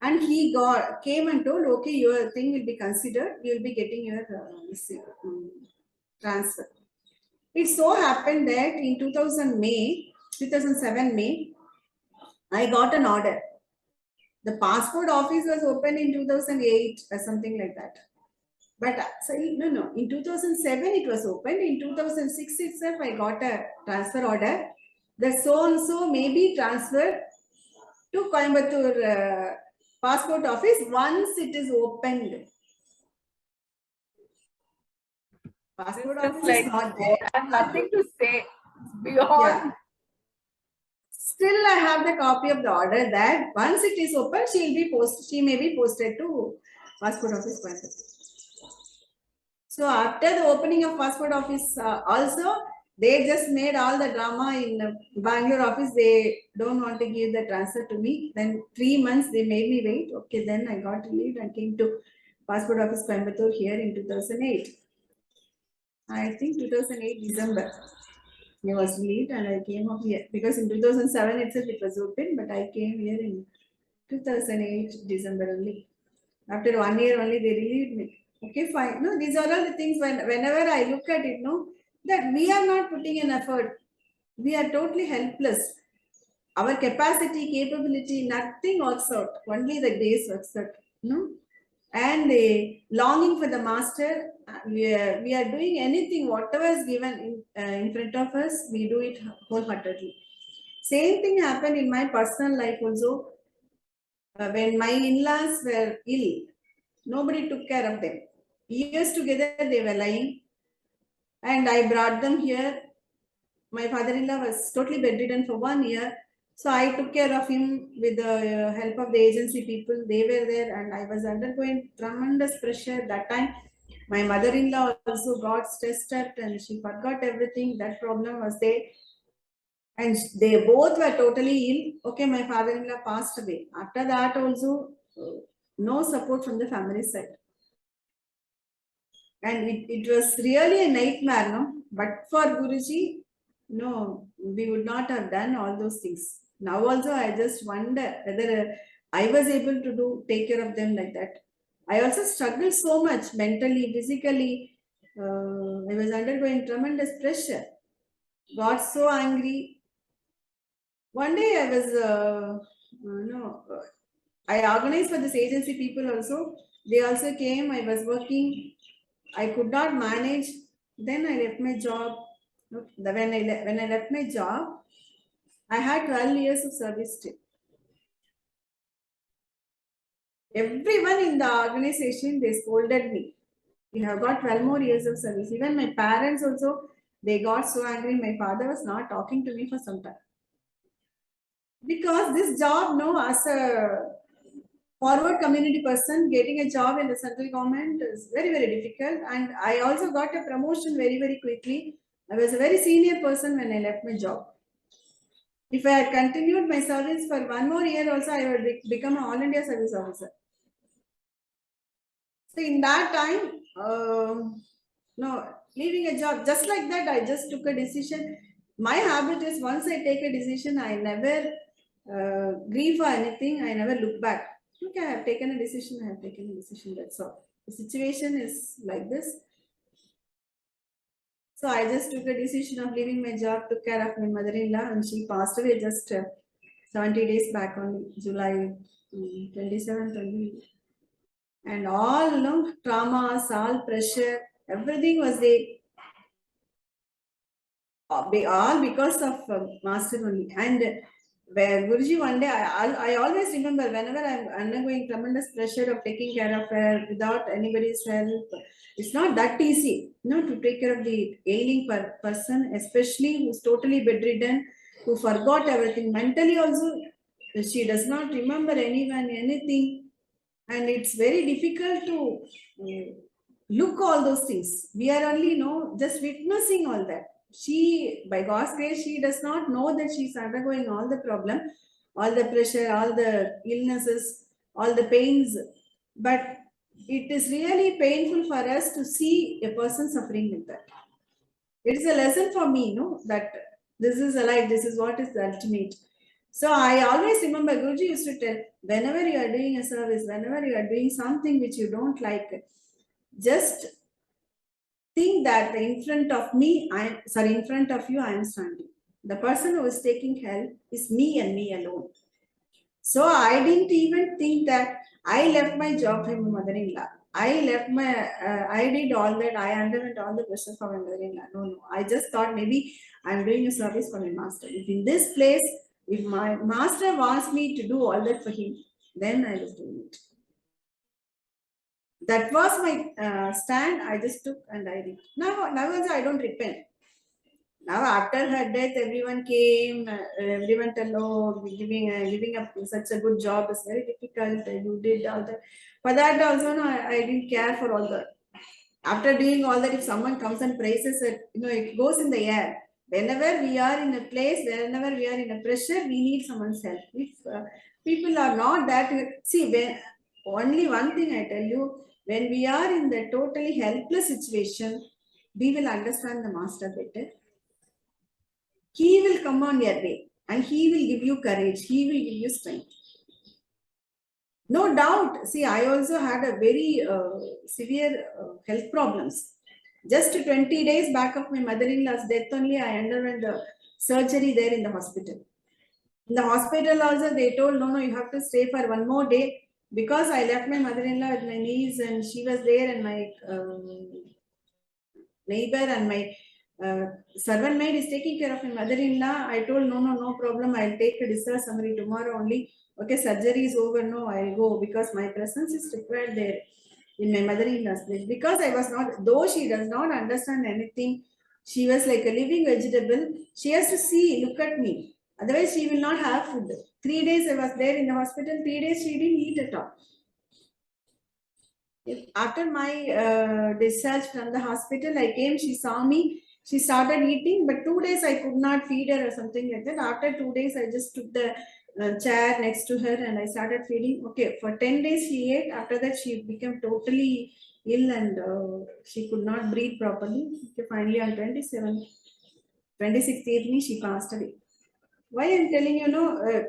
And he came and told, okay, your thing will be considered. You will be getting your transfer. It so happened that in 2007 May, I got an order. The passport office was opened in 2008 or something like that. But no, in 2007 it was opened. In 2006 itself, I got a transfer order. The so-and-so may be transferred to Coimbatore passport office once it is opened. Passport office like, is not there. I have nothing to say. It's beyond. Yeah. Still, I have the copy of the order that once it is open, she may be posted to passport office. So after the opening of passport office, also they just made all the drama in Bangalore office. They don't want to give the transfer to me. Then 3 months they made me wait. Okay, then I got relieved and came to passport office Coimbatore here in 2008. I think 2008 December. I was relieved and I came up here because in 2007 itself it was open, but I came here in 2008 December only. After 1 year only they relieved me. Okay, fine. No, these are all the things whenever I look at it, that we are not putting an effort. We are totally helpless. Our capacity, capability, nothing works out. Only the grace works out. And the longing for the master, we are doing anything, whatever is given in front of us, we do it wholeheartedly. Same thing happened in my personal life also. When my in-laws were ill, Nobody took care of them. Years together, they were lying. And I brought them here. My father-in-law was totally bedridden for 1 year. So I took care of him with the help of the agency people. They were there and I was undergoing tremendous pressure that time. My mother-in-law also got stressed out and she forgot everything. That problem was there. And they both were totally ill. Okay, my father-in-law passed away. After that also, no support from the family side. And it was really a nightmare, no? But for Guruji, no, we would not have done all those things. Now also, I just wonder whether I was able to take care of them like that. I also struggled so much mentally, physically. I was undergoing tremendous pressure. Got so angry. One day I was, I organized for this agency people also. They also came. I was working. I could not manage. Then I left my job. When I left my job, I had 12 years of service still. Everyone in the organization, they scolded me. You have got 12 more years of service. Even my parents also, they got so angry. My father was not talking to me for some time. Because this job, no, as a forward community person, getting a job in the central government is very, very difficult. And I also got a promotion very, very quickly. I was a very senior person when I left my job. If I had continued my service for 1 more year also, I would become an All India Service Officer. So in that time, no, leaving a job, just like that, I just took a decision. My habit is once I take a decision, I never grieve for anything. I never look back. Okay, I have taken a decision. I have taken a decision. That's all. The situation is like this. So I just took a decision of leaving my job, took care of my mother-in-law, and she passed away just 70 days back on July 27th. And all traumas, all pressure, everything was there. All because of Master only. And where Guruji one day, I always remember whenever I'm undergoing tremendous pressure of taking care of her without anybody's help, it's not that easy, to take care of the ailing person, especially who's totally bedridden, who forgot everything. Mentally also, she does not remember anyone, anything. And it's very difficult to look all those things. We are only, just witnessing all that. She, by God's grace, she does not know that she's undergoing all the problem, all the pressure, all the illnesses, all the pains. But it is really painful for us to see a person suffering like that. It is a lesson for me, that this is a life, this is what is the ultimate. So I always remember Guruji used to tell, whenever you are doing a service, whenever you are doing something which you don't like, just think that in front of me, in front of you, I am standing. The person who is taking help is me and me alone. So I didn't even think that I left my job for my mother-in-law. I did all that. I underwent all the pressure for my mother-in-law. No. I just thought maybe I'm doing a service for my master. If in this place, if my master wants me to do all that for him, then I was doing it. That was my stand. I just took and I did. Now also I don't repent. Now after her death, everyone came. Everyone told, "Oh, giving up such a good job is very difficult. You did all that." For that also, no, I didn't care for all that. After doing all that, if someone comes and praises it, it goes in the air. Whenever we are in a place, whenever we are in a pressure, we need someone's help. If people are not that, only one thing I tell you, when we are in the totally helpless situation, we will understand the master better. He will come on your way and he will give you courage. He will give you strength. No doubt. See, I also had a very severe health problems. Just 20 days back of my mother-in-law's death only, I underwent the surgery there in the hospital. In the hospital also, they told, no, you have to stay for 1 more day. Because I left my mother-in-law with my niece and she was there and my neighbor and my servant maid is taking care of my mother-in-law. I told, no problem. I'll take a discharge summary tomorrow only. Okay, surgery is over. No, I'll go because my presence is required there. in my mother-in-law's place, because I was not, though she does not understand anything, she was like a living vegetable. She has to see, look at me. Otherwise, she will not have food. 3 days I was there in the hospital, 3 days she didn't eat at all. After my discharge from the hospital, I came, she saw me, she started eating, but 2 days I could not feed her or something like that. After 2 days, I just took the chair next to her and I started feeding. Okay, for 10 days she ate. After that, she became totally ill and she could not breathe properly. Okay, finally, on 26th evening, she passed away. Why I'm telling you,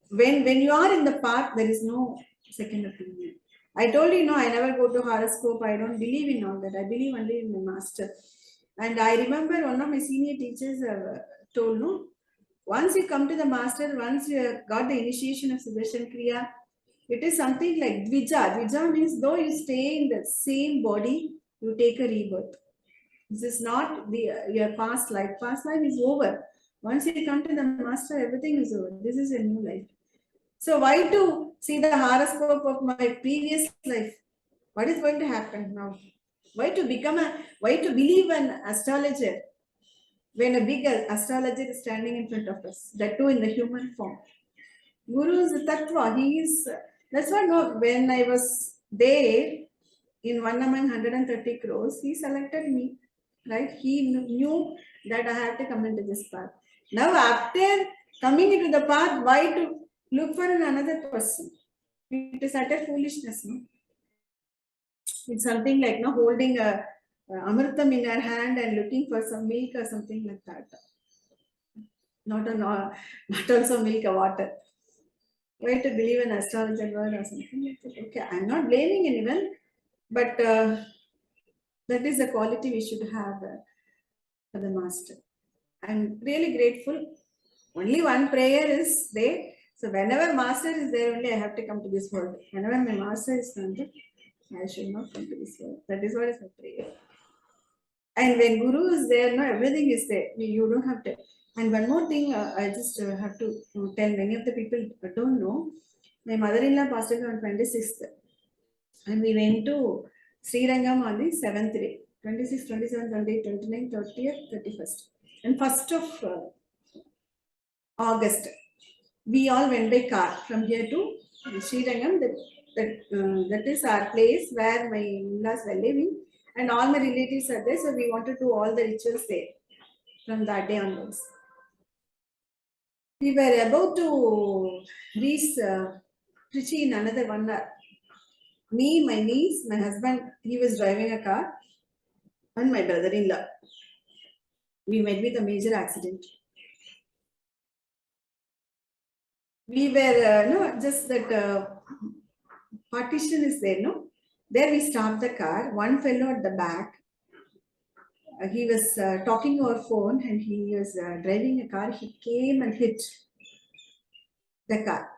when you are in the path, there is no second opinion. I told you, I never go to horoscope. I don't believe in all that. I believe only in my master. And I remember one of my senior teachers told, once you come to the master, once you have got the initiation of Sudharshan Kriya, it is something like Dvija. Dvija means though you stay in the same body, you take a rebirth. This is not your past life. Past life is over. Once you come to the master, everything is over. This is a new life. So why to see the horoscope of my previous life? What is going to happen now? Why to believe an astrologer when a big astrologer is standing in front of us, that too in the human form? Guru's tattva, that's what, when I was there in one among 130 crores, he selected me, right? He knew that I have to come into this path. Now, after coming into the path, why to look for another person? It is utter foolishness, no? It's something like holding a amritam in our hand and looking for some milk or something like that. Not also milk or water. Why to believe in astrologer word or something like that? Okay, I'm not blaming anyone, but that is the quality we should have for the master. I'm really grateful. Only one prayer is there. So whenever master is there, only I have to come to this world. Whenever my master is not there, I should not come to this world. That is what is my prayer. And when Guru is there, everything is there. You don't have to. And one more thing, I just have to tell many of the people don't know. My mother-in-law passed away on 26th. And we went to Srirangam on the 7th day. 26, 27, 28, 29, 30th, 31st. And 1st of August, we all went by car from here to Srirangam. That is our place where my in-laws were living. And all my relatives are there. So we want to do all the rituals there from that day onwards. We were about to reach Trichy in another 1 hour. Me, my niece, my husband, he was driving a car, and my brother-in-law. We met with a major accident. We were, just that partition is there, There we stopped the car. One fellow at the back, he was talking over phone and he was driving a car. He came and hit the car.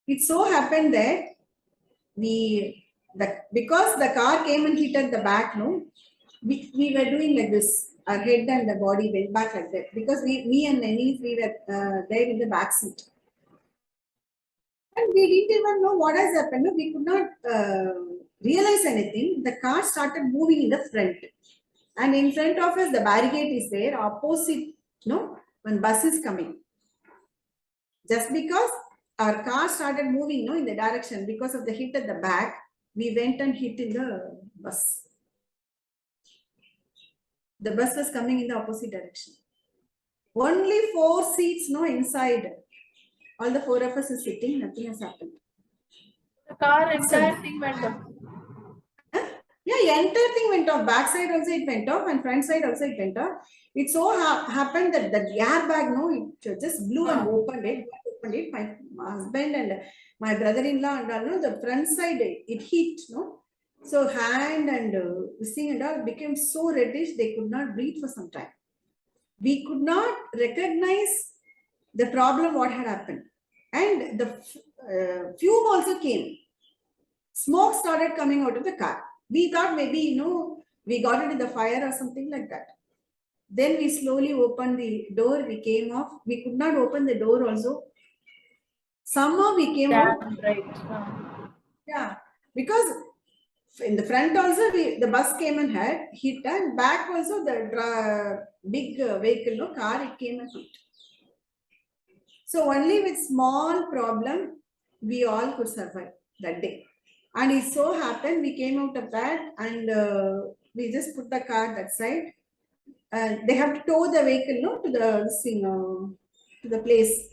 It so happened that because the car came and hit at the back, we were doing like this. Our head and the body went back like that because me and my niece, we were there in the back seat. And we didn't even know what has happened. We could not realize anything. The car started moving in the front. And in front of us, the barricade is there, opposite, when bus is coming. Just because our car started moving, in the direction, because of the hit at the back, we went and hit in the bus. The bus was coming in the opposite direction. Only 4 seats, inside. All the 4 of us are sitting, nothing has happened. The car, entire thing went off. Yeah, entire thing went off. Back side also it went off and front side also it went off. It so happened that the airbag, it just blew and opened it. My husband and my brother-in-law and all, the front side it hit, So hand and this thing and all became so reddish they could not breathe for some time. We could not recognize the problem what had happened, and the fume also came. Smoke started coming out of the car. We thought maybe, we got into the fire or something like that. Then we slowly opened the door. We came off. We could not open the door also. Somehow we came out. Right. Yeah, because In the front also, the bus came and hit, and back also the big vehicle, no car, it came and hit. So only with small problem, we all could survive that day. And it so happened, we came out of that and we just put the car that side. They have to tow the vehicle, no, to the place,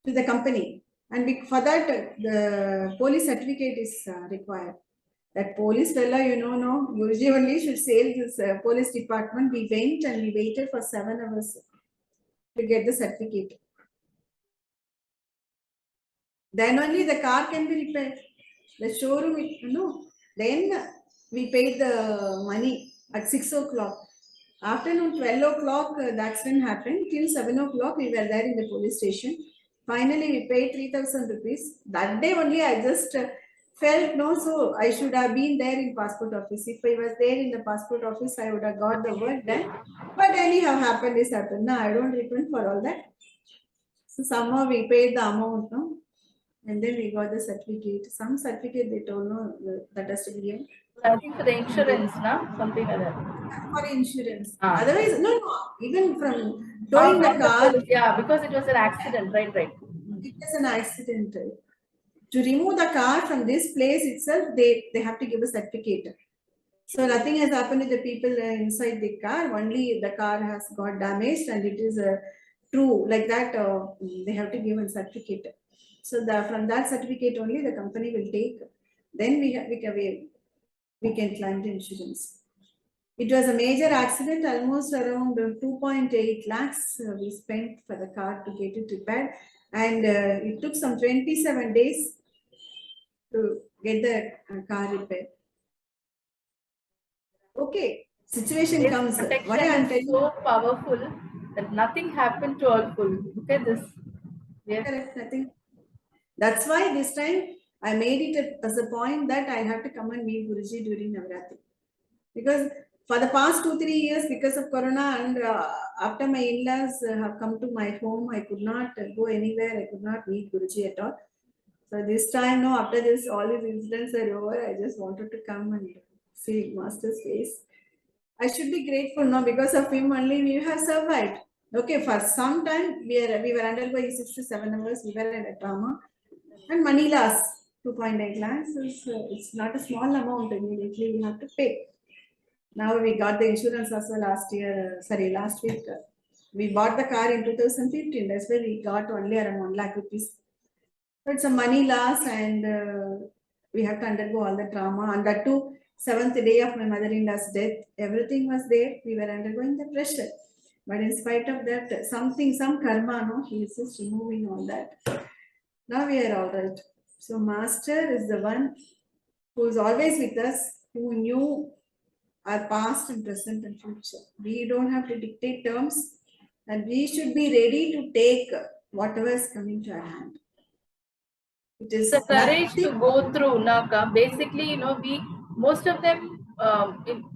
to the company. And for that, the police certificate is required. That police fella, no, usually only should say this police department. We went and we waited for 7 hours to get the certificate. Then only the car can be repaired. The showroom, then we paid the money at 6 o'clock. Afternoon 12 o'clock, the accident happened. Till 7 o'clock, we were there in the police station. Finally, we paid 3,000 rupees. That day only, I just felt, no, so I should have been there in passport office. If I was there in the passport office, I would have got the work done. But anyhow, happened is happened. No, I don't repent for all that. So somehow we paid the amount, no? And then we got the certificate. Some certificate they told, no, that has to be given. I think for the insurance, no? Something like that. For insurance. Otherwise, no, even from towing the From the car. police, yeah, because it was an accident, right? It was an accident. To remove the car from this place itself, they have to give a certificate. So nothing has happened to the people inside the car. Only the car has got damaged, and it is true like that. They have to give a certificate. So from that certificate only the company will take. Then we can claim the insurance. It was a major accident, almost around 2.8 lakhs we spent for the car to get it repaired, and it took some 27 days to get the car repaired. Okay, situation comes. Why I'm telling so powerful that nothing happened to all full. Look at this. Yeah. Correct, nothing. That's why this time I made it as a point that I have to come and meet Guruji during Navaratri. Because for the past 2-3 years, because of Corona and after my in-laws have come to my home, I could not go anywhere. I could not meet Guruji at all. So this time, no, after this, all these incidents are over. I just wanted to come and see Master's face. I should be grateful, no, because of him only we have survived. Okay, for some time we were undergoing 6 to 7 hours. We were in a trauma, and money loss 2.8 lakhs is it's not a small amount. Immediately we have to pay. Now we got the insurance also last week. We bought the car in 2015. That's why we got only around 1 lakh rupees. So it's a money loss, and we have to undergo all the trauma. And that too, 7th day of my mother-in-law's death, everything was there. We were undergoing the pressure. But in spite of that, some karma, no, he is just removing all that. Now we are all right. So Master is the one who is always with us, who knew our past and present and future. We don't have to dictate terms, and we should be ready to take whatever is coming to our hand. It is the courage to go through, Naka. Basically, most of them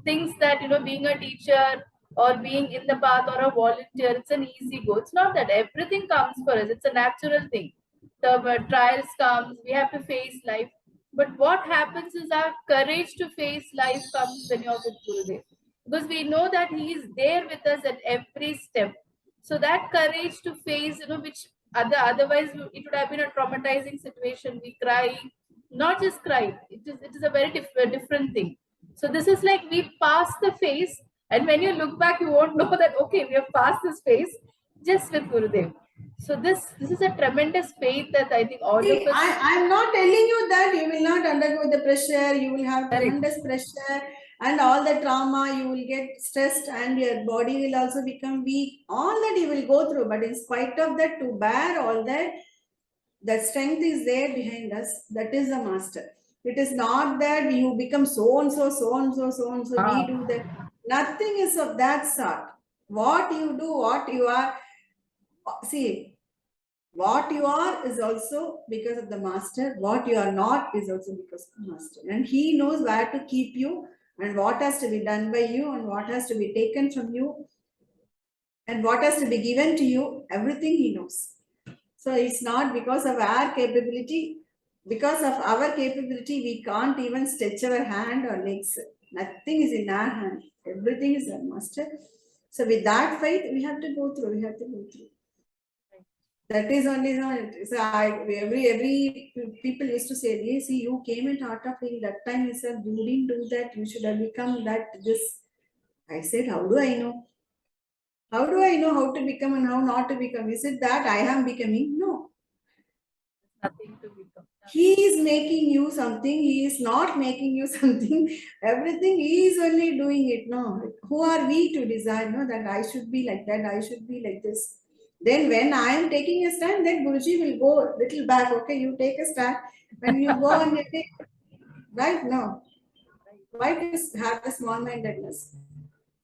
thinks that, being a teacher or being in the path or a volunteer, it's an easy go. It's not that. Everything comes for us. It's a natural thing. The trials comes, we have to face life. But what happens is our courage to face life comes when you're with Gurudev. Because we know that he is there with us at every step. So that courage to face, which otherwise it would have been a traumatizing situation. We cry, not just cry. It is a very different thing. So this is like we pass the phase, and when you look back, you won't know that okay, we have passed this phase just with Gurudev. So this is a tremendous faith that I think all of us. I'm not telling you that you will not undergo the pressure. You will have tremendous pressure and all the trauma. You will get stressed, and your body will also become weak. All that you will go through, but in spite of that, to bear all that, that strength is there behind us. That is the Master. It is not that you become so and so. We do that. Nothing is of that sort. What you do, what you are. See, what you are is also because of the Master. What you are not is also because of the Master. And he knows where to keep you, and what has to be done by you, and what has to be taken from you, and what has to be given to you. Everything he knows. So it's not because of our capability. because of our capability, we can't even stretch our hand or legs. Nothing is in our hand. Everything is our master. So with that faith, we have to go through. We have to go through. That is only not. So every people used to say, "Hey, see, you came and thought of it that time, sir. You didn't do that. You should have become that. This." I said, "How do I know? How do I know how to become and how not to become? Is it that I am becoming? No. Nothing to become. He is making you something. He is not making you something. Everything he is only doing it. No. Who are we to decide? No, that I should be like that. I should be like this." Then when I am taking a stand, then Guruji will go little back. Okay, you take a stand. When you go and you take, right? No. Why to have the small-mindedness?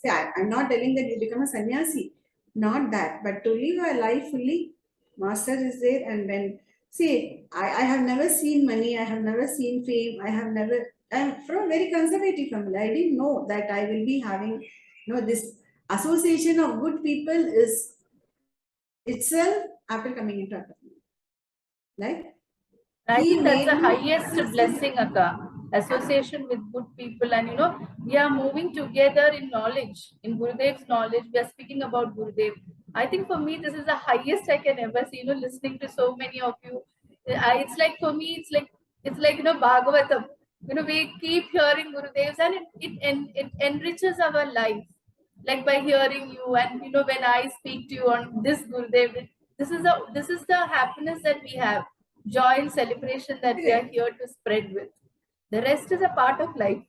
See, I'm not telling that you become a sannyasi. Not that. But to live a life fully, master is there. And when, see, I have never seen money. I have never seen fame. I'm from a very conservative family. I didn't know that I will be having, this association of good people is itself after coming into our family. Like, I he think that's the made me highest blessing, Akka. Association with good people, and we are moving together in knowledge, in Gurudev's knowledge. We are speaking about Gurudev. I think for me, this is the highest I can ever see. Listening to so many of you, it's like for me, it's like Bhagavatam. We keep hearing Gurudev's, and it enriches our life. Like by hearing you, and when I speak to you on this Gurudev, this is the happiness that we have, joy and celebration that we are here to spread with. The rest is a part of life.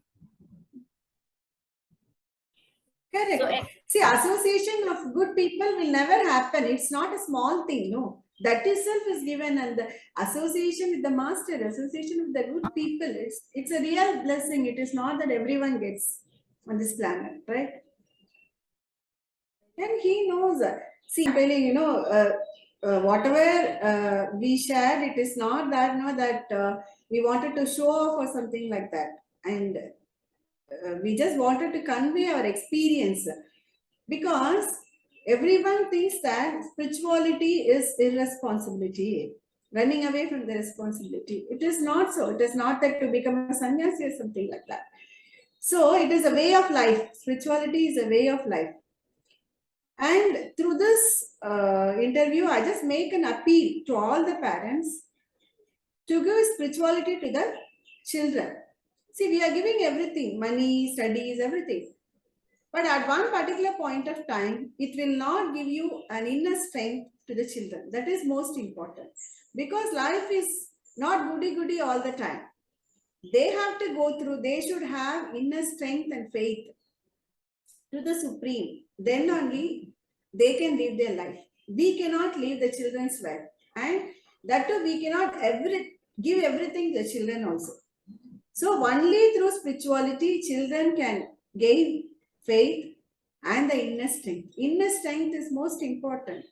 correct. So, See, association of good people will never happen. It's not a small thing, no. That itself is given, and the association with the master, association with the good people, it's a real blessing. It is not that everyone gets on this planet, right? And he knows. See, I'm telling whatever we shared, it is not that we wanted to show off or something like that, and we just wanted to convey our experience, because everyone thinks that spirituality is irresponsibility, running away from the responsibility. It is not so. It is not that to become a sannyasi or something like that. So it is a way of life. Spirituality is a way of life. And through this interview, I just make an appeal to all the parents to give spirituality to the children. See, we are giving everything, money, studies, everything. But at one particular point of time, it will not give you an inner strength to the children. That is most important. Because life is not goody-goody all the time. They have to go through, they should have inner strength and faith to the Supreme. Then only they can live their life. We cannot live the children's life. And that too, we cannot give everything to the children also. So only through spirituality, children can gain faith and the inner strength. Inner strength is most important.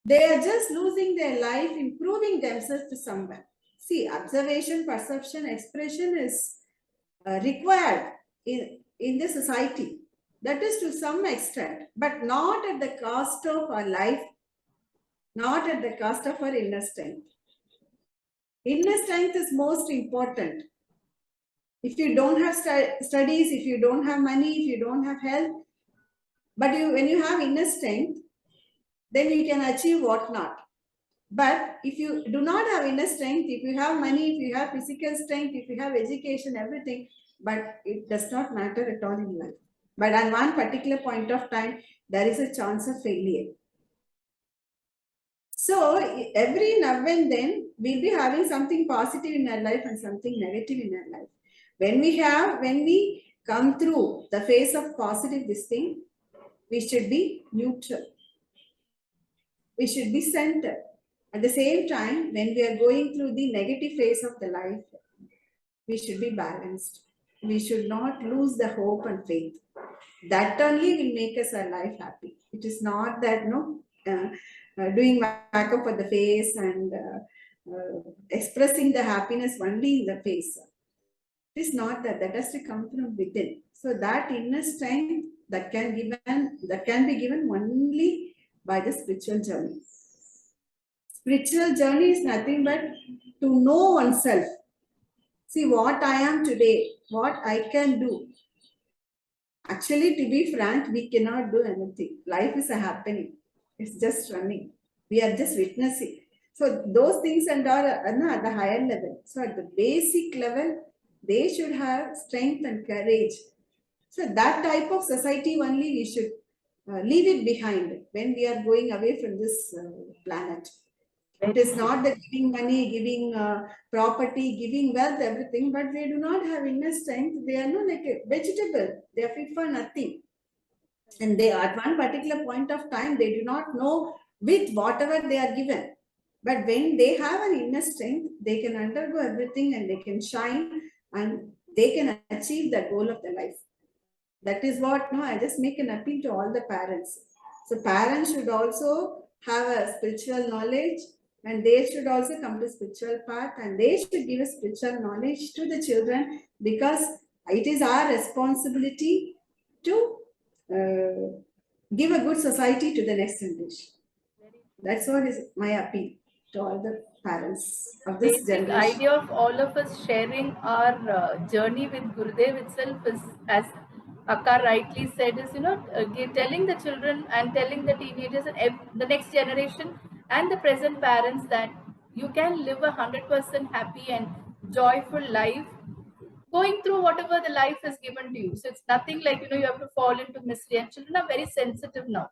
They are just losing their life, improving themselves to somewhere. See, observation, perception, expression is required in the society. That is to some extent, but not at the cost of our life, not at the cost of our inner strength. Inner strength is most important. If you don't have studies, if you don't have money, if you don't have health, but when you have inner strength, then you can achieve what not. But if you do not have inner strength, if you have money, if you have physical strength, if you have education, everything, but it does not matter at all in life. But at one particular point of time, there is a chance of failure. So every now and then, we'll be having something positive in our life and something negative in our life. When we come through the phase of positive this thing, we should be neutral. We should be centered. At the same time, when we are going through the negative phase of the life, we should be balanced. We should not lose the hope and faith. That only will make us our life happy. It is not that doing makeup for the face and expressing the happiness only in the face. It is not that. That has to come from within. So that inner strength that can be given only by the spiritual journey. Spiritual journey is nothing but to know oneself. See what I am today, what I can do. Actually, to be frank, we cannot do anything. Life is a happening. It's just running. We are just witnessing. So those things and all are at the higher level. So at the basic level, they should have strength and courage. So that type of society only we should leave it behind when we are going away from this planet. It is not the giving money, giving property, giving wealth, everything, but they do not have inner strength. They are not like a vegetable. They are fit for nothing. And they at one particular point of time, they do not know with whatever they are given. But when they have an inner strength, they can undergo everything and they can shine and they can achieve the goal of their life. That is what, no, I just make an appeal to all the parents. So parents should also have a spiritual knowledge and they should also come to spiritual path and they should give a spiritual knowledge to the children because it is our responsibility to give a good society to the next generation. That's what is my appeal to all the parents of this Basic generation. idea of all of us sharing our journey with Gurudev itself is, as Akka rightly said, is telling the children and telling the teenagers and the next generation and the present parents that you can live 100% happy and joyful life going through whatever the life is given to you. So it's nothing like you have to fall into misery, and children are very sensitive now.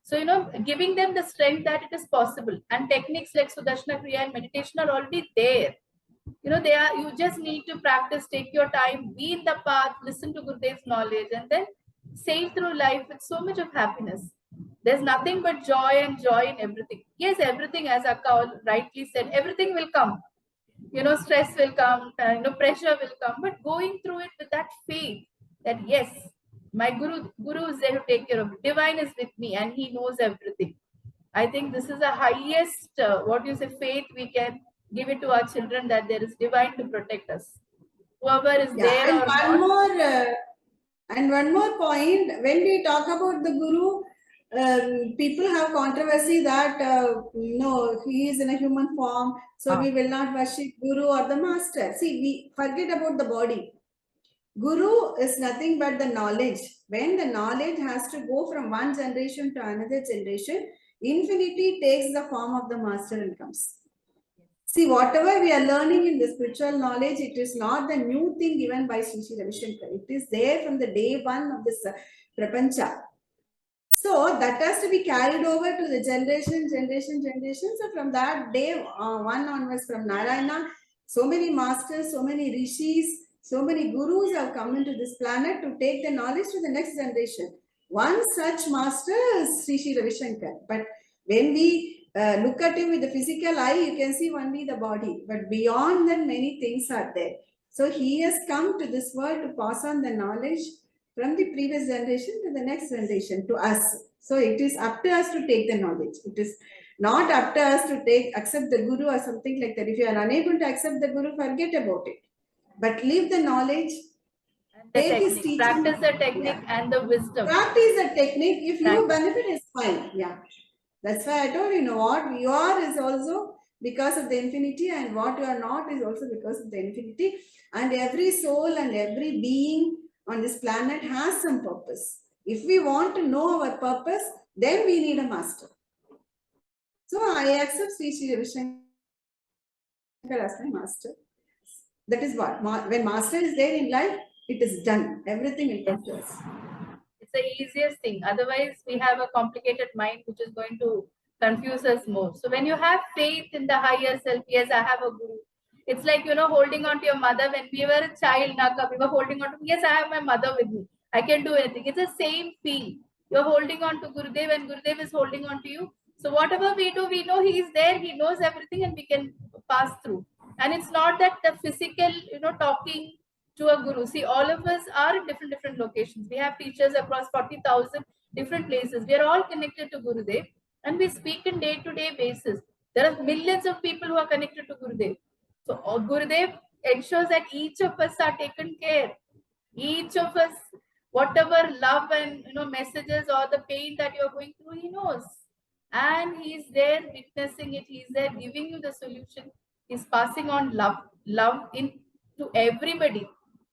So giving them the strength that it is possible, and techniques like Sudharshan Kriya and meditation are already there. They are, you just need to practice, take your time, be in the path, listen to Gurudev's knowledge, and then sail through life with so much of happiness. There's nothing but joy and joy in everything. Yes, everything, as Akka rightly said, everything will come. Stress will come, pressure will come, but going through it with that faith that yes, my guru is there to take care of it. Divine is with me and he knows everything. I think this is the highest, faith we can give it to our children, that there is divine to protect us. Whoever is there and or one not. more and one more point, when we talk about the guru, people have controversy that no, he is in a human form, so we will not worship guru or the master. See, we forget about the body. Guru is nothing but the knowledge. When the knowledge has to go from one generation to another generation, infinity takes the form of the master and comes. See, whatever we are learning in the spiritual knowledge, it is not the new thing given by Sri Ravishankar. It is there from the day one of this prapancha. So that has to be carried over to the generation. So from that day one onwards, from Narayana, so many masters, so many rishis, so many gurus have come into this planet to take the knowledge to the next generation. One such master is Sri Ravishankar. But when we look at him with the physical eye, you can see only the body. But beyond that, many things are there. So he has come to this world to pass on the knowledge from the previous generation to the next generation, to us. So it is up to us to take the knowledge. It is not up to us to accept the guru or something like that. If you are unable to accept the guru, forget about it. But leave the knowledge, take his teaching. Practice the technique and the wisdom. Practice the technique. If you benefit, it's fine. Yeah. That's why I told you, what you are is also because of the infinity, and what you are not is also because of the infinity. And every soul and every being on this planet has some purpose. If we want to know our purpose, then we need a master. So I accept Sri Ravishankar as my master. That is what, when master is there in life, it is done. Everything will come to us. It's the easiest thing. Otherwise, we have a complicated mind which is going to confuse us more. So when you have faith in the higher self, yes, I have a guru. It's like, holding on to your mother. When we were a child, Naka, we were holding on to, yes, I have my mother with me. I can do anything. It's the same feel. You're holding on to Gurudev and Gurudev is holding on to you. So whatever we do, we know he is there. He knows everything and we can pass through. And it's not that the physical, talking to a guru. See, all of us are in different locations. We have teachers across 40,000 different places. We are all connected to Gurudev and we speak in day-to-day basis. There are millions of people who are connected to Gurudev. So Gurudev ensures that each of us are taken care. Each of us, whatever love and messages or the pain that you're going through, he knows. And he's there witnessing it. He's there giving you the solution. He's passing on love to everybody.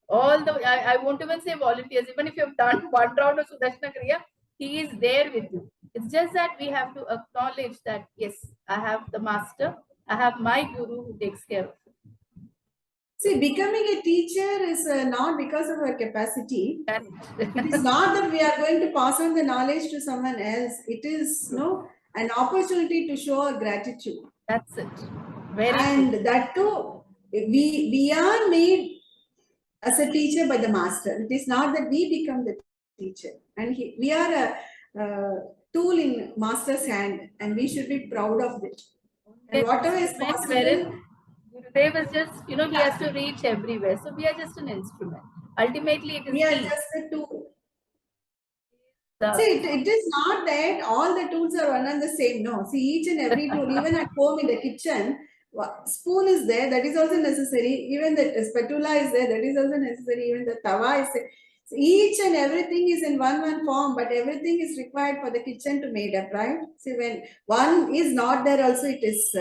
All the I won't even say volunteers. Even if you've done one round of Sudharshan Kriya, he is there with you. It's just that we have to acknowledge that yes, I have the master, I have my guru who takes care of it. See, becoming a teacher is not because of our capacity. It is not that we are going to pass on the knowledge to someone else. It is an opportunity to show our gratitude. That's it. Very and true. That too, we are made as a teacher by the master. It is not that we become the teacher, and we are a tool in master's hand, and we should be proud of it. And whatever is possible. Gurudev is just, he has to reach everywhere. So we are just an instrument. Ultimately, it is We are he. just a tool. See, it is not that all the tools are one and the same. No, see, each and every tool, even at home in the kitchen, spoon is there, that is also necessary. Even the spatula is there, that is also necessary. Even the tawa is there. So each and everything is in one form, but everything is required for the kitchen to made up, right? See, when one is not there, also it is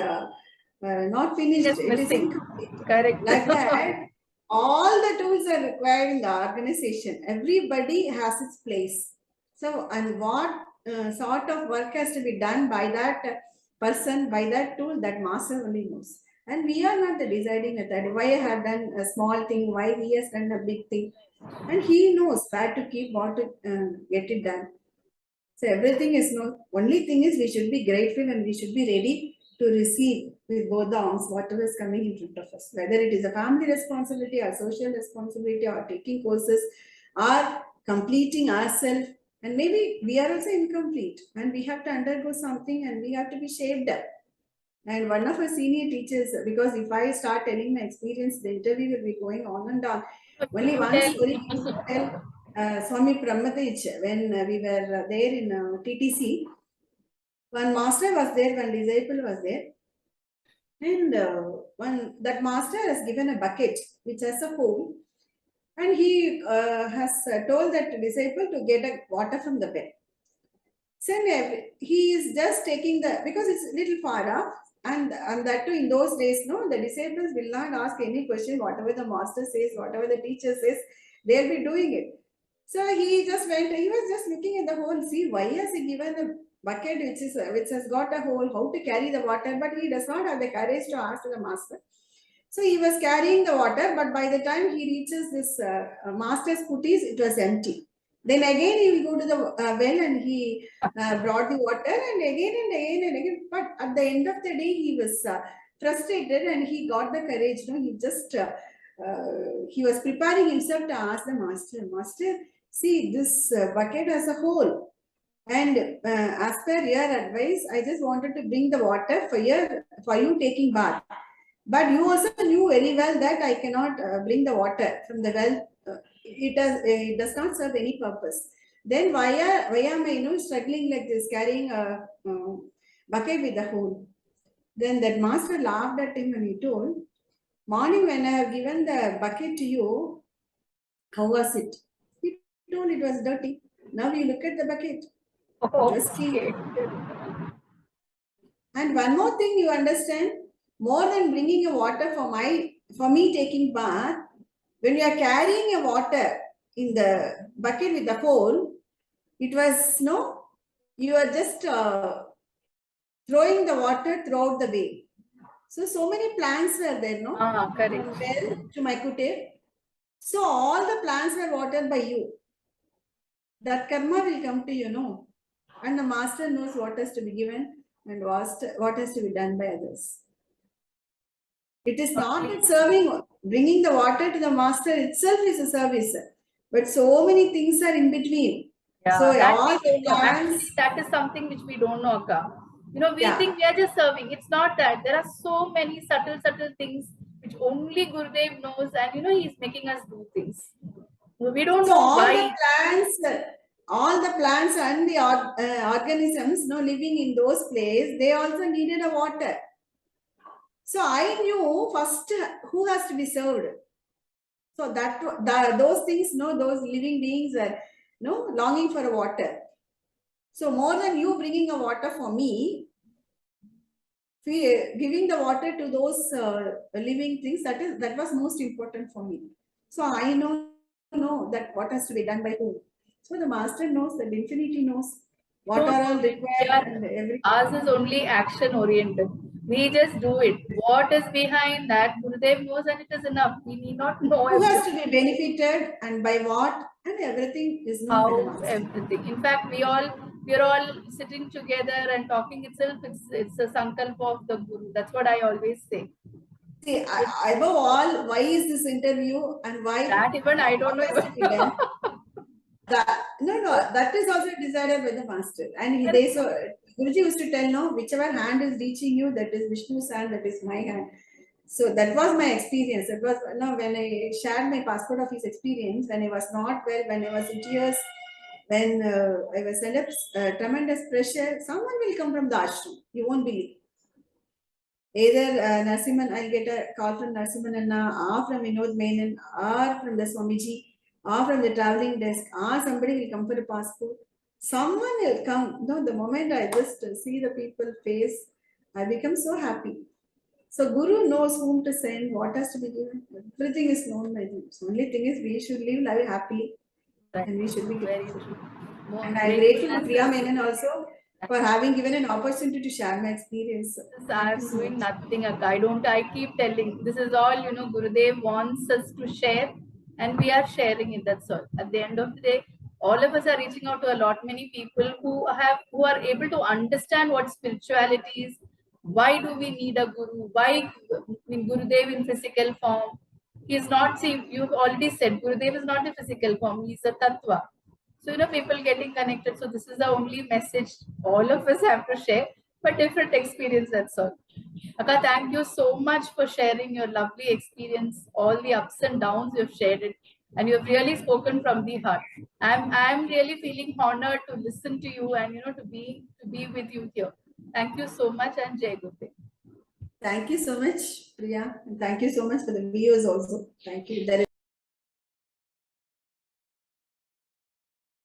not finished. It is incomplete. Correct. Like that, all the tools are required in the organization. Everybody has its place. So, and what sort of work has to be done by that person, by that tool, that master only knows. And we are not the deciding authority. Why I have done a small thing, why he has done a big thing. And he knows where to keep, what to get it done. So everything is no, only thing is we should be grateful and we should be ready to receive with both the arms whatever is coming in front of us. Whether it is a family responsibility or social responsibility or taking courses or completing ourselves. And maybe we are also incomplete and we have to undergo something and we have to be shaped up. And one of our senior teachers, because if I start telling my experience, the interview will be going on and on. Only one story to tell. Swami Pramadej, when we were there in TTC, one master was there, one disciple was there. And that master has given a bucket which has a hole. And he has told that disciple to get a water from the well. So he is just taking because it's a little far off, and that too in those days, no, the disciples will not ask any question, whatever the master says, whatever the teacher says, they'll be doing it. So he just went, he was just looking at the hole, see why has he given the bucket which has got a hole, how to carry the water, but he does not have the courage to ask the master. So he was carrying the water, but by the time he reaches this master's putties, it was empty. Then again he will go to the well and he brought the water and again and again and again. But at the end of the day, he was frustrated and he got the courage. No, he just he was preparing himself to ask the master, see, this bucket has a hole. And as per your advice, I just wanted to bring the water for you taking bath. But you also knew very well that I cannot bring the water from the well. It does not serve any purpose. Then why am I struggling like this, carrying a bucket with a hole? Then that master laughed at him and he told, morning when I have given the bucket to you, how was it? He told it was dirty. Now you look at the bucket. It was clean. And one more thing you understand, more than bringing a water for me taking bath, when you are carrying a water in the bucket with the hole, it was you are just throwing the water throughout the way. So many plants were there, no? Correct. From well to Maikute. So all the plants were watered by you. That karma will come to you, no? And the master knows what has to be given and what has to be done by others. It is not that serving, bringing the water to the master itself is a service, but so many things are in between. Yeah, so all the plans, that is something which we don't know, Akka. We think we are just serving. It's not that. There are so many subtle things which only Gurudev knows, and he's making us do things. We don't know why. All the plants and the organisms living in those places, they also needed a water. So I knew first who has to be served. So those things, those living beings are longing for a water. So more than you bringing a water for me, giving the water to those living things, that was most important for me. So I know that what has to be done by whom. So the master knows, the infinity knows what No, are all no, required and everything. ours is only action oriented. We just do it. What is behind that, Gurudev knows, and it is enough. We need not know Who has everything. to be benefited and by what, and everything is known by the How master. everything. In fact, we're all sitting together and talking itself. It's a sankalpa of the Guru. That's what I always say. See, above all, why is this interview and why? That even I don't know. What has to be done? That is also decided by the master. And Guruji used to tell, no, whichever hand is reaching you, that is Vishnu's hand, that is my hand. So that was my experience. It was when I shared my passport office experience, when I was not well, when I was in tears, when I was under tremendous pressure, someone will come from the ashram. You won't believe. Either Narasimhan, I'll get a call from Narasimhan Anna, or from Vinod Menon, or from the Swamiji, or from the traveling desk, or somebody will come for a passport. Someone will come. No, the moment I just see the people face, I become so happy. So Guru knows whom to send, what has to be given. Everything is known by him. So only thing is we should live life happily, and we should be very grateful. true. And I'm grateful to Kriya Menon also for having given an opportunity to share my experience. I'm doing nothing. I keep telling, this is all, Gurudev wants us to share, and we are sharing it. That's all. At the end of the day, all of us are reaching out to a lot many people who are able to understand what spirituality is. Why do we need a guru? Why Gurudev in physical form? He's not, see, you've already said Gurudev is not a physical form, he's a tattva. So, people getting connected. So, this is the only message all of us have to share, but different experience, that's all. Akka, thank you so much for sharing your lovely experience, all the ups and downs you've shared it, and you've really spoken from the heart. I'm really feeling honored to listen to you and to be with you here. Thank you so much, and Jai Gurudev. Thank you so much, Priya. And thank you so much for the viewers also. Thank you.